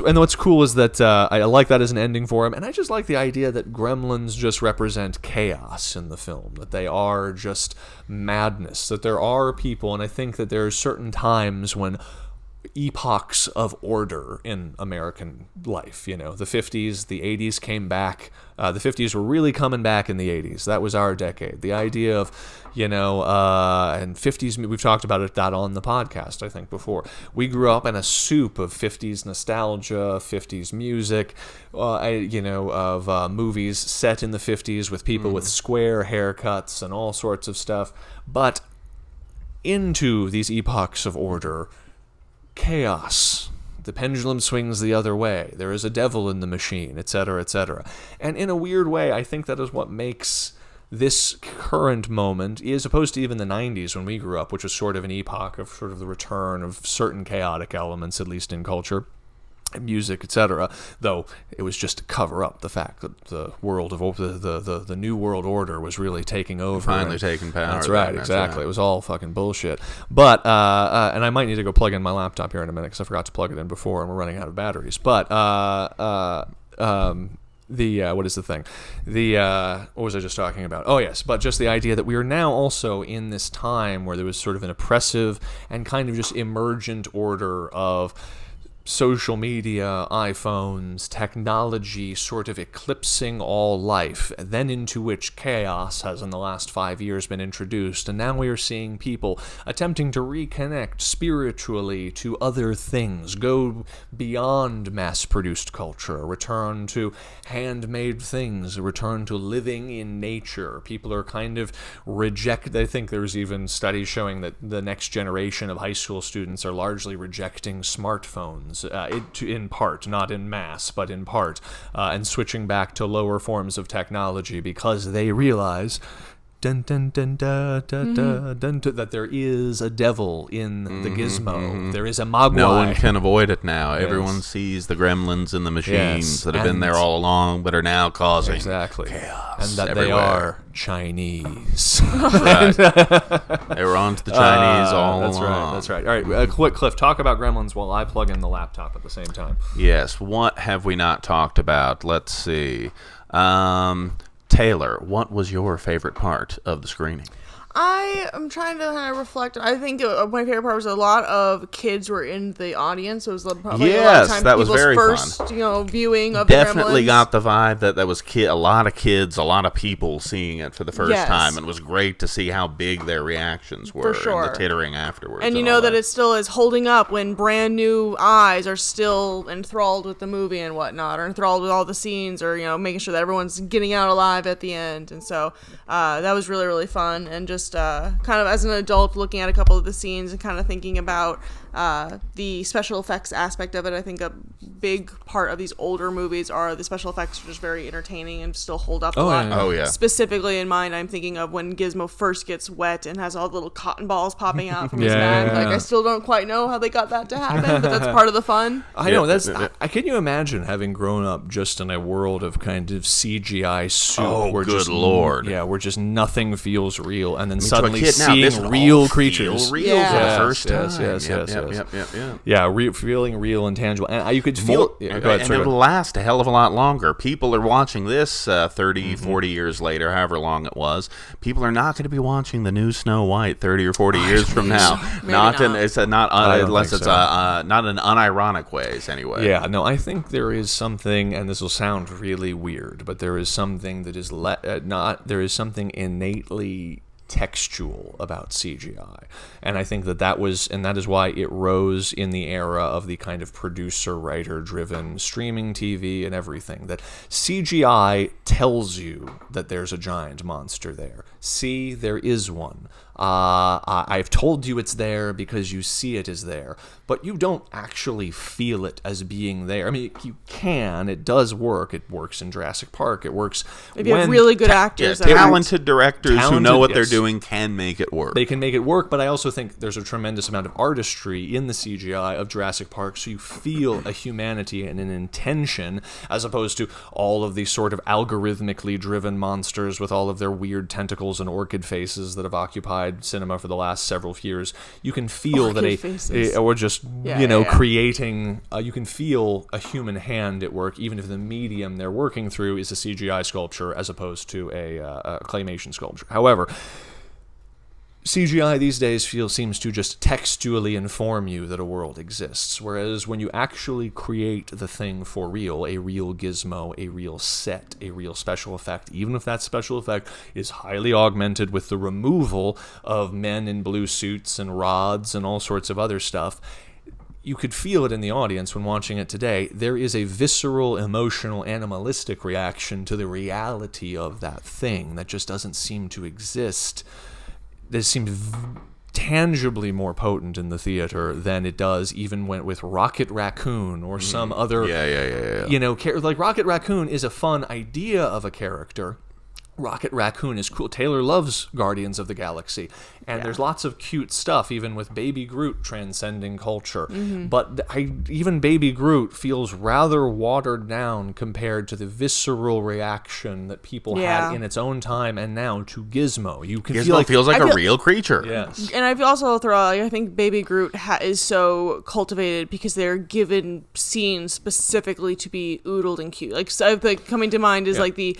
And what's cool is that I like that as an ending for him. And I just like the idea that gremlins just represent chaos in the film, that they are just madness, that there are people, and I think that there are certain times when epochs of order in American life. The 50s, the 80s came back. The 50s were really coming back in the 80s. That was our decade. The idea of, and 50s, we've talked about that on the podcast, I think, before. We grew up in a soup of 50s nostalgia, 50s music, of movies set in the 50s with people with square haircuts and all sorts of stuff. But into these epochs of order, chaos. The pendulum swings the other way. There is a devil in the machine, etc., etc. And in a weird way, I think that is what makes this current moment, as opposed to even the 90s when we grew up, which was sort of an epoch of sort of the return of certain chaotic elements, at least in culture, music, etc., though it was just to cover up the fact that the world of the new world order was really taking over, finally taking power. That's right, exactly. Right. It was all fucking bullshit. But and I might need to go plug in my laptop here in a minute because I forgot to plug it in before and we're running out of batteries. But what is the thing? What was I just talking about? Oh yes, but just the idea that we are now also in this time where there was sort of an oppressive and kind of just emergent order of social media, iPhones, technology sort of eclipsing all life, then into which chaos has in the last 5 years been introduced, and now we are seeing people attempting to reconnect spiritually to other things, go beyond mass-produced culture, return to handmade things, return to living in nature. People are kind of I think there's even studies showing that the next generation of high school students are largely rejecting smartphones, in part, not in mass, but in part, and switching back to lower forms of technology because they realize that there is a devil in the gizmo. There is a Mogwai. No one can avoid it now. Yes. Everyone sees the gremlins in the machines that have been there all along, but are now causing chaos. And that everywhere. They are Chinese. Right. They were on to the Chinese all along. That's right. All right, Cliff, talk about Gremlins while I plug in the laptop at the same time. Yes. What have we not talked about? Let's see. Taylor, what was your favorite part of the screening? I am trying to kind of reflect. I think my favorite part was a lot of kids were in the audience. It was probably a lot of time that was very first, fun. Viewing of Definitely the Gremlins. Got the vibe that was a lot of kids, a lot of people seeing it for the first time, and it was great to see how big their reactions were and the tittering afterwards. And you know that it still is holding up when brand new eyes are still enthralled with the movie and whatnot, or enthralled with all the scenes, or making sure that everyone's getting out alive at the end. And so that was really, really fun, and just kind of as an adult looking at a couple of the scenes and kind of thinking about the special effects aspect of it. I think a big part of these older movies are the special effects are just very entertaining and still hold up a lot. Oh, yeah. Specifically in mind, I'm thinking of when Gizmo first gets wet and has all the little cotton balls popping out from his back. Like, I still don't quite know how they got that to happen, but that's part of the fun. I know. Can you imagine having grown up just in a world of kind of CGI soup? Oh, good Lord. Yeah, where just nothing feels real. and then suddenly seeing real creatures. Real for the first time. Yes. Feeling real and tangible. And you could feel... and it'll last a hell of a lot longer. People are watching this 30, 40 years later, however long it was. People are not going to be watching the new Snow White 30 or 40 years from now. Not in an unironic ways, anyway. Yeah, no, I think there is something, and this will sound really weird, but there is something that is there is something innately textual about CGI, and I think that is why it rose in the era of the kind of producer writer driven streaming TV and everything. That CGI tells you that there's a giant monster there. See, there is one. I've told you it's there because you see it as there, but you don't actually feel it as being there. I mean, you can. It does work. It works in Jurassic Park. It works if you have really good actors. Talented directors who know what they're doing can make it work. They can make it work, but I also think there's a tremendous amount of artistry in the CGI of Jurassic Park, so you feel a humanity and an intention, as opposed to all of these sort of algorithmically driven monsters with all of their weird tentacles and orchid faces that have occupied cinema for the last several years. You can feel creating. You can feel a human hand at work, even if the medium they're working through is a CGI sculpture as opposed to a claymation sculpture. However, CGI these days seems to just textually inform you that a world exists, whereas when you actually create the thing for real, a real gizmo, a real set, a real special effect, even if that special effect is highly augmented with the removal of men in blue suits and rods and all sorts of other stuff, you could feel it in the audience when watching it today. There is a visceral, emotional, animalistic reaction to the reality of that thing that just doesn't seem to exist. This seemed tangibly more potent in the theater than it does even with Rocket Raccoon or some other... like Rocket Raccoon is a fun idea of a character. Rocket Raccoon is cool. Taylor loves Guardians of the Galaxy, and there's lots of cute stuff, even with Baby Groot transcending culture. But even Baby Groot feels rather watered down compared to the visceral reaction that people had in its own time and now to Gizmo. You can Gizmo feels like a real creature. Yes, and I've also I think Baby Groot is so cultivated because they're given scenes specifically to be oodled and cute. Like coming to mind is like the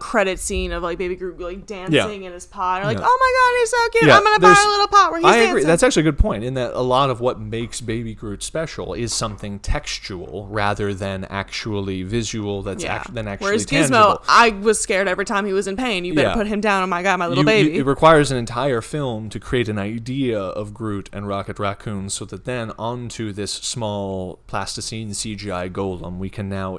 credit scene of like Baby Groot like dancing in his pot. Like, oh my god, he's so cute. I'm gonna buy a little pot where he's dancing. I agree. That's actually a good point, in that a lot of what makes Baby Groot special is something textual rather than actually visual. That's actually Whereas tangible. Gizmo, I was scared every time he was in pain. You better put him down. Oh my god, my little baby. It requires an entire film to create an idea of Groot and Rocket Raccoon, so that then onto this small plasticine CGI golem we can now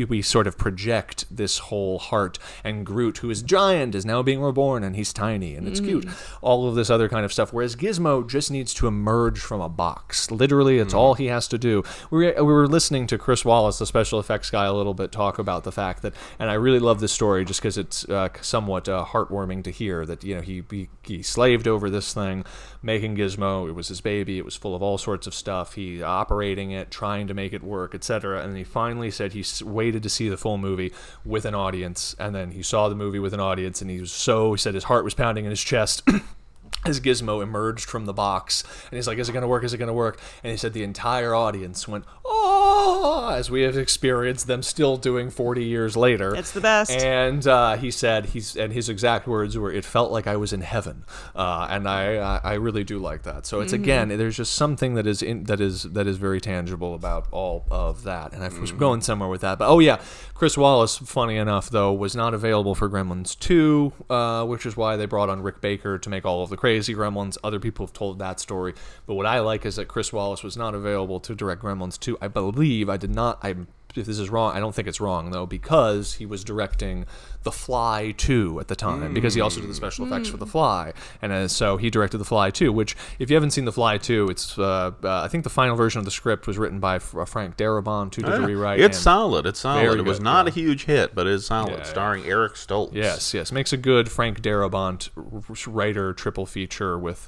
we sort of project this whole heart, and Groot, who is giant, is now being reborn, and he's tiny, and it's cute. All of this other kind of stuff, whereas Gizmo just needs to emerge from a box. Literally, it's all he has to do. We were listening to Chris Wallace, the special effects guy, a little bit talk about the fact that, and I really love this story just because it's somewhat heartwarming to hear, that he slaved over this thing, making Gizmo. It was his baby. It was full of all sorts of stuff. He operating it, trying to make it work, etc. And he finally said he waited to see the full movie with an audience, and then he saw the movie with an audience, and he said his heart was pounding in his chest as Gizmo emerged from the box, and he's like, is it gonna work, is it gonna work? And he said the entire audience went, oh, as we have experienced them still doing 40 years later. It's the best. And he said, his exact words were, it felt like I was in heaven. And I really do like that. So it's again, there's just something that is very tangible about all of that. And I was going somewhere with that. But Chris Wallace, funny enough though, was not available for Gremlins 2, which is why they brought on Rick Baker to make all of the crazy Gremlins. Other people have told that story. But what I like is that Chris Wallace was not available to direct Gremlins 2. I believe, if this is wrong, I don't think it's wrong though, because he was directing The Fly 2 at the time, because he also did the special effects for The Fly, and so he directed The Fly 2, which, if you haven't seen The Fly 2, it's I think the final version of the script was written by Frank Darabont, who did the rewrite. It's solid. It was not a huge hit, but it's solid, starring Eric Stoltz. Yes, makes a good Frank Darabont writer triple feature with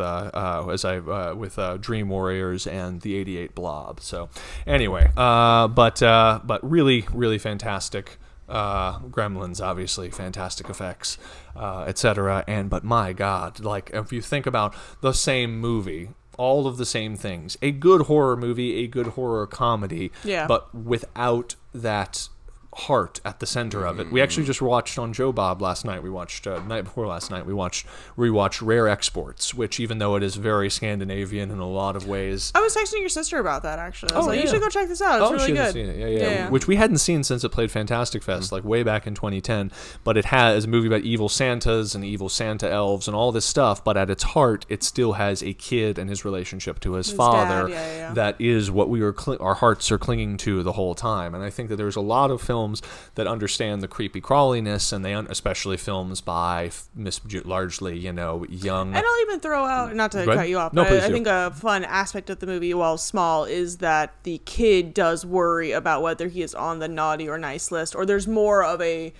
Dream Warriors and the '88 Blob. So anyway, but really, really fantastic Gremlins, obviously, fantastic effects, etc. But my God, like if you think about the same movie, all of the same things, a good horror movie, a good horror comedy, but without that heart at the center of it. We actually just watched on Joe Bob last night. We watched night before last night. We rewatched Rare Exports, which even though it is very Scandinavian in a lot of ways. I was texting your sister about that actually. I was like, you should go check this out. It's really good. Seen it. Yeah. Which we hadn't seen since it played Fantastic Fest, like way back in 2010. But it has a movie about evil Santas and evil Santa elves and all this stuff. But at its heart, it still has a kid and his relationship to his father. Dad, that is what our hearts are clinging to the whole time. And I think that there's a lot of films that understand the creepy crawliness, and especially films by largely, young. And I'll even throw out, not to cut you off, but I think a fun aspect of the movie, while small, is that the kid does worry about whether he is on the naughty or nice list, or there's more of a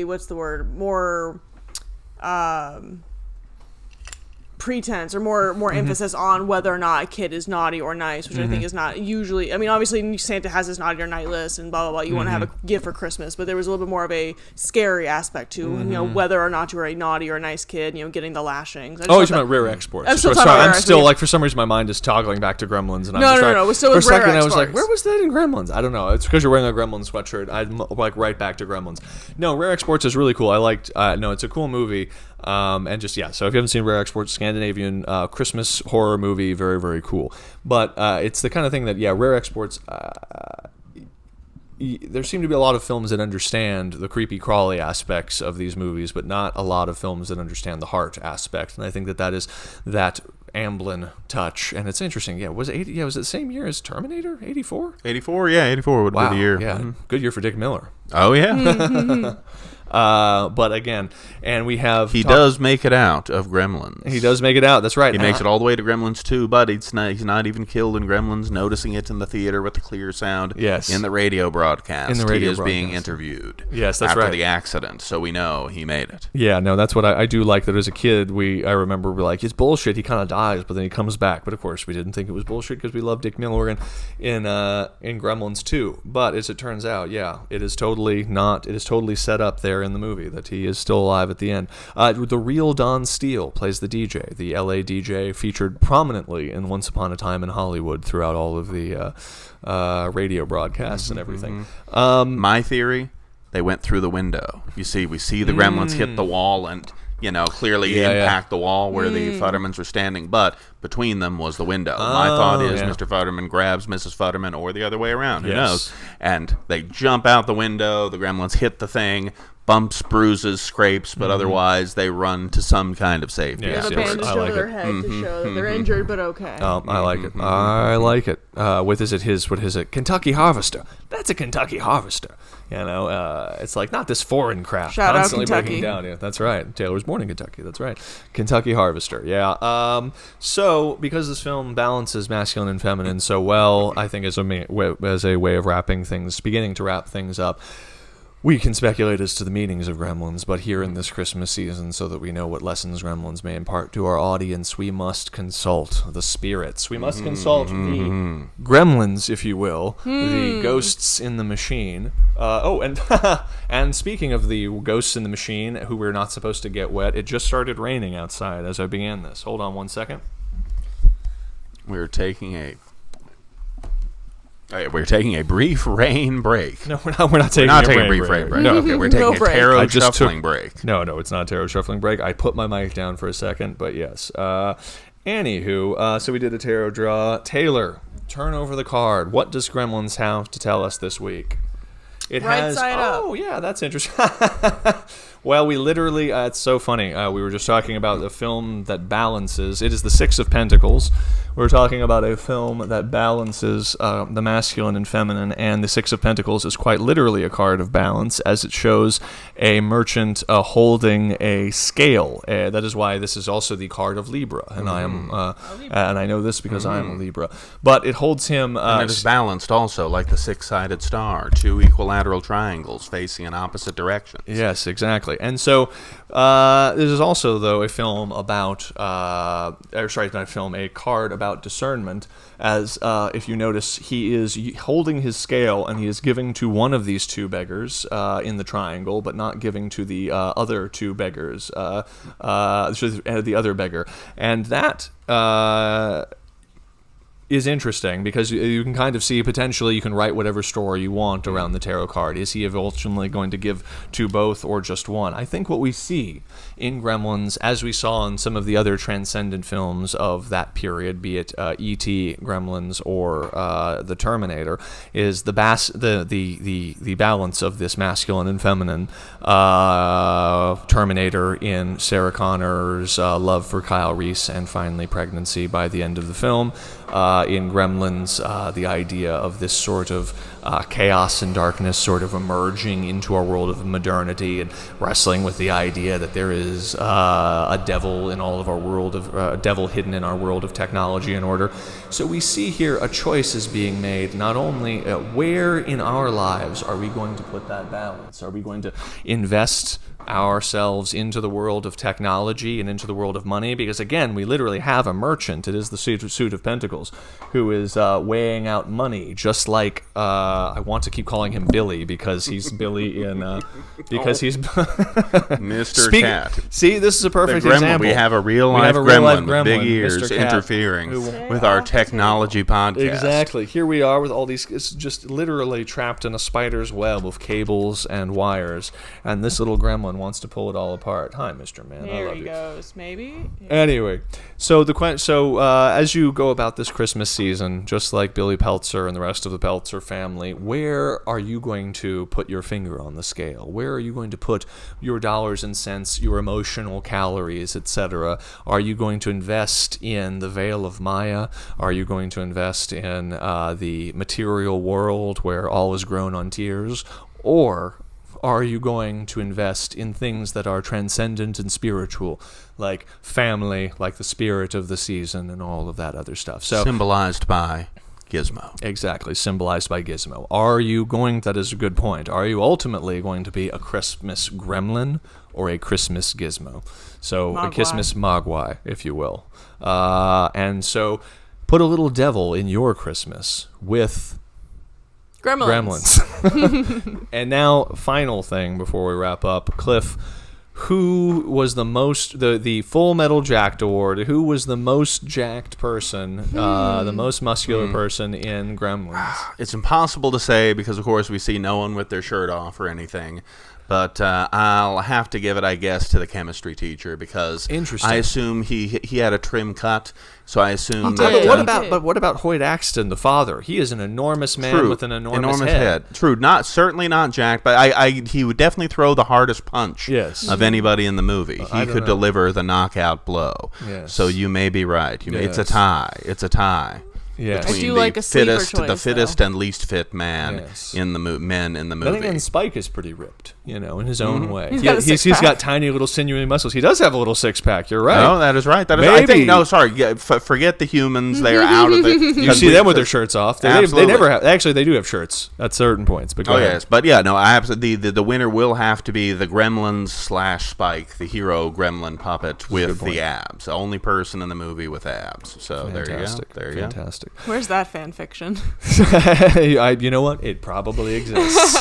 what's the word, more pretense or more emphasis on whether or not a kid is naughty or nice, which I think is not usually. I mean, obviously Santa has his naughty or nice list and blah blah blah. You want to have a gift for Christmas, but there was a little bit more of a scary aspect to whether or not you were a naughty or a nice kid. Getting the lashings. You're talking about Rare Exports. I'm still like, for some reason my mind is toggling back to Gremlins, and no. We're still for a with Rare second Exports. I was like, where was that in Gremlins? I don't know. It's because you're wearing a Gremlins sweatshirt. I'm like right back to Gremlins. No, Rare Exports is really cool. I liked. It's a cool movie. And just, so if you haven't seen Rare Exports, Scandinavian Christmas horror movie, very, very cool. But it's the kind of thing that, Rare Exports, there seem to be a lot of films that understand the creepy crawly aspects of these movies, but not a lot of films that understand the heart aspect. And I think that is that Amblin touch. And it's interesting. Was it the same year as Terminator? 84? 84, 84 would be the year. Yeah, good year for Dick Miller. Oh, yeah. But again, and we have... He does make it out of Gremlins. He does make it out, that's right. He makes it all the way to Gremlins 2, but he's not even killed in Gremlins, noticing it in the theater with the clear sound. Yes. In the radio broadcast. He is being interviewed. Yes, that's after right. the accident, so we know he made it. Yeah, no, that's what I do like, that as a kid, I remember we're like, it's bullshit, he kind of dies, but then he comes back. But of course, we didn't think it was bullshit because we love Dick Miller in Gremlins 2. But as it turns out, it is totally not. It is totally set up there in the movie that he is still alive at the end. The real Don Steele plays the DJ, the LA DJ featured prominently in Once Upon a Time in Hollywood throughout all of the radio broadcasts and everything. My theory, they went through the window. You see, we see the Gremlins hit the wall and clearly impact the wall where the Futtermans were standing, but between them was the window. My thought is Mr. Futterman grabs Mrs. Futterman, or the other way around, who knows, and they jump out the window, the Gremlins hit the thing, bumps, bruises, scrapes, but otherwise they run to some kind of safety. They have a bandage over their head to show that they're injured, but okay. I like it. I like it. What is it? Kentucky Harvester. That's a Kentucky Harvester. It's like not this foreign crap. Shout constantly out Kentucky. breaking down. Yeah, that's right. Taylor's born in Kentucky. That's right. Kentucky Harvester. Yeah. So because this film balances masculine and feminine so well, I think as a way of beginning to wrap things up. We can speculate as to the meanings of Gremlins, but here in this Christmas season, so that we know what lessons Gremlins may impart to our audience, we must consult the spirits. We must consult the Gremlins, if you will, the ghosts in the machine. And speaking of the ghosts in the machine, who we're not supposed to get wet, it just started raining outside as I began this. Hold on 1 second. We're taking a brief rain break. No, we're not taking a brief rain break. No, okay, we're taking a tarot shuffling break. No, it's not a tarot shuffling break. I put my mic down for a second, but yes. Anywho, so we did a tarot draw. Taylor, turn over the card. What does Gremlins have to tell us this week? It right has. Side up. Oh, yeah, that's interesting. Well, we literally, it's so funny. We were just talking about the film that balances. It is the Six of Pentacles. We're talking about a film that balances the masculine and feminine, and the Six of Pentacles is quite literally a card of balance, as it shows a merchant holding a scale. That is why this is also the card of Libra, and I am, and I know this because I am a Libra. But it holds him. And it is balanced also, like the six-sided star, two equilateral triangles facing in opposite directions. Yes, exactly. exactly. And so this is also, though, a film about, a card about discernment, as if you notice, he is holding his scale and he is giving to one of these two beggars in the triangle, but not giving to the other two beggars, the other beggar. And that is interesting because you can kind of see potentially you can write whatever story you want around the tarot card. Is he ultimately going to give to both or just one? I think what we see in Gremlins, as we saw in some of the other transcendent films of that period, be it E.T., Gremlins, or The Terminator, is the balance of this masculine and feminine. Terminator in Sarah Connor's love for Kyle Reese and finally pregnancy by the end of the film. In Gremlins, the idea of this sort of chaos and darkness sort of emerging into our world of modernity and wrestling with the idea that there is a devil in all of our world of devil hidden in our world of technology and order. So we see here a choice is being made, not only where in our lives are we going to put that balance? Are we going to invest ourselves into the world of technology and into the world of money? Because again, we literally have a merchant, it is the suit of pentacles, who is weighing out money, just like I want to keep calling him Billy because he's Billy in because he's Mr. Cat. See, this is a perfect example. We have a real life gremlin with big ears interfering with our technology podcast. Exactly. Here we are with all these, it's just literally trapped in a spider's web of cables and wires, and this little gremlin wants to pull it all apart. Hi, Mr. Man. I love you. There he goes. Maybe. Yeah. Anyway, so as you go about this Christmas season, just like Billy Peltzer and the rest of the Peltzer family, where are you going to put your finger on the scale? Where are you going to put your dollars and cents, your emotional calories, etc.? Are you going to invest in the Veil of Maya? Are you going to invest in the material world where all is grown on tears? Or are you going to invest in things that are transcendent and spiritual, like family, like the spirit of the season, and all of that other stuff? So symbolized by Gizmo. Exactly, symbolized by Gizmo. Are you going, that is a good point, are you ultimately going to be a Christmas gremlin or a Christmas Gizmo? So Mogwai. A Christmas Mogwai, if you will. And so put a little devil in your Christmas with Gremlins. And now, final thing before we wrap up, Cliff, who was the most, the Full Metal Jacked Award, who was the most jacked person, the most muscular person in Gremlins? It's impossible to say because, of course, we see no one with their shirt off or anything. But I'll have to give it, I guess, to the chemistry teacher because I assume he had a trim cut. So I assume. But what about Hoyt Axton, the father? He is an enormous man with an enormous head. True, certainly not jacked, but he would definitely throw the hardest punch of anybody in the movie. He could deliver the knockout blow. Yes. So you may be right. It's a tie. It's a tie. Yes. I do like a sleeper choice, the fittest and least fit man in the movie. But again, Spike is pretty ripped, in his own way. He's got tiny little sinewy muscles. He does have a little six pack. You're right. No, that is right. I think forget the humans. They are out of the. You see them with their shirts off. They never have. Actually, they do have shirts at certain points. But the winner will have to be the Gremlins / Spike, the hero gremlin puppet with the abs. The only person in the movie with abs. So fantastic. There you go. Fantastic. Where's that fan fiction? You know what? It probably exists.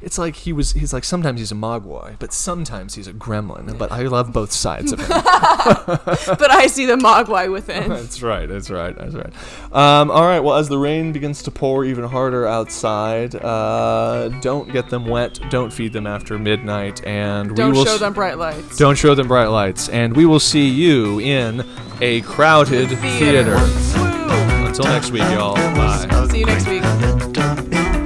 It's like he's like sometimes he's a Mogwai, but sometimes he's a gremlin. But I love both sides of him. But I see the Mogwai within. That's right. All right. Well, as the rain begins to pour even harder outside, don't get them wet. Don't feed them after midnight, and don't show them bright lights. Don't show them bright lights, and we will see you in a crowded theater. Until next week, y'all. Bye. See you next week.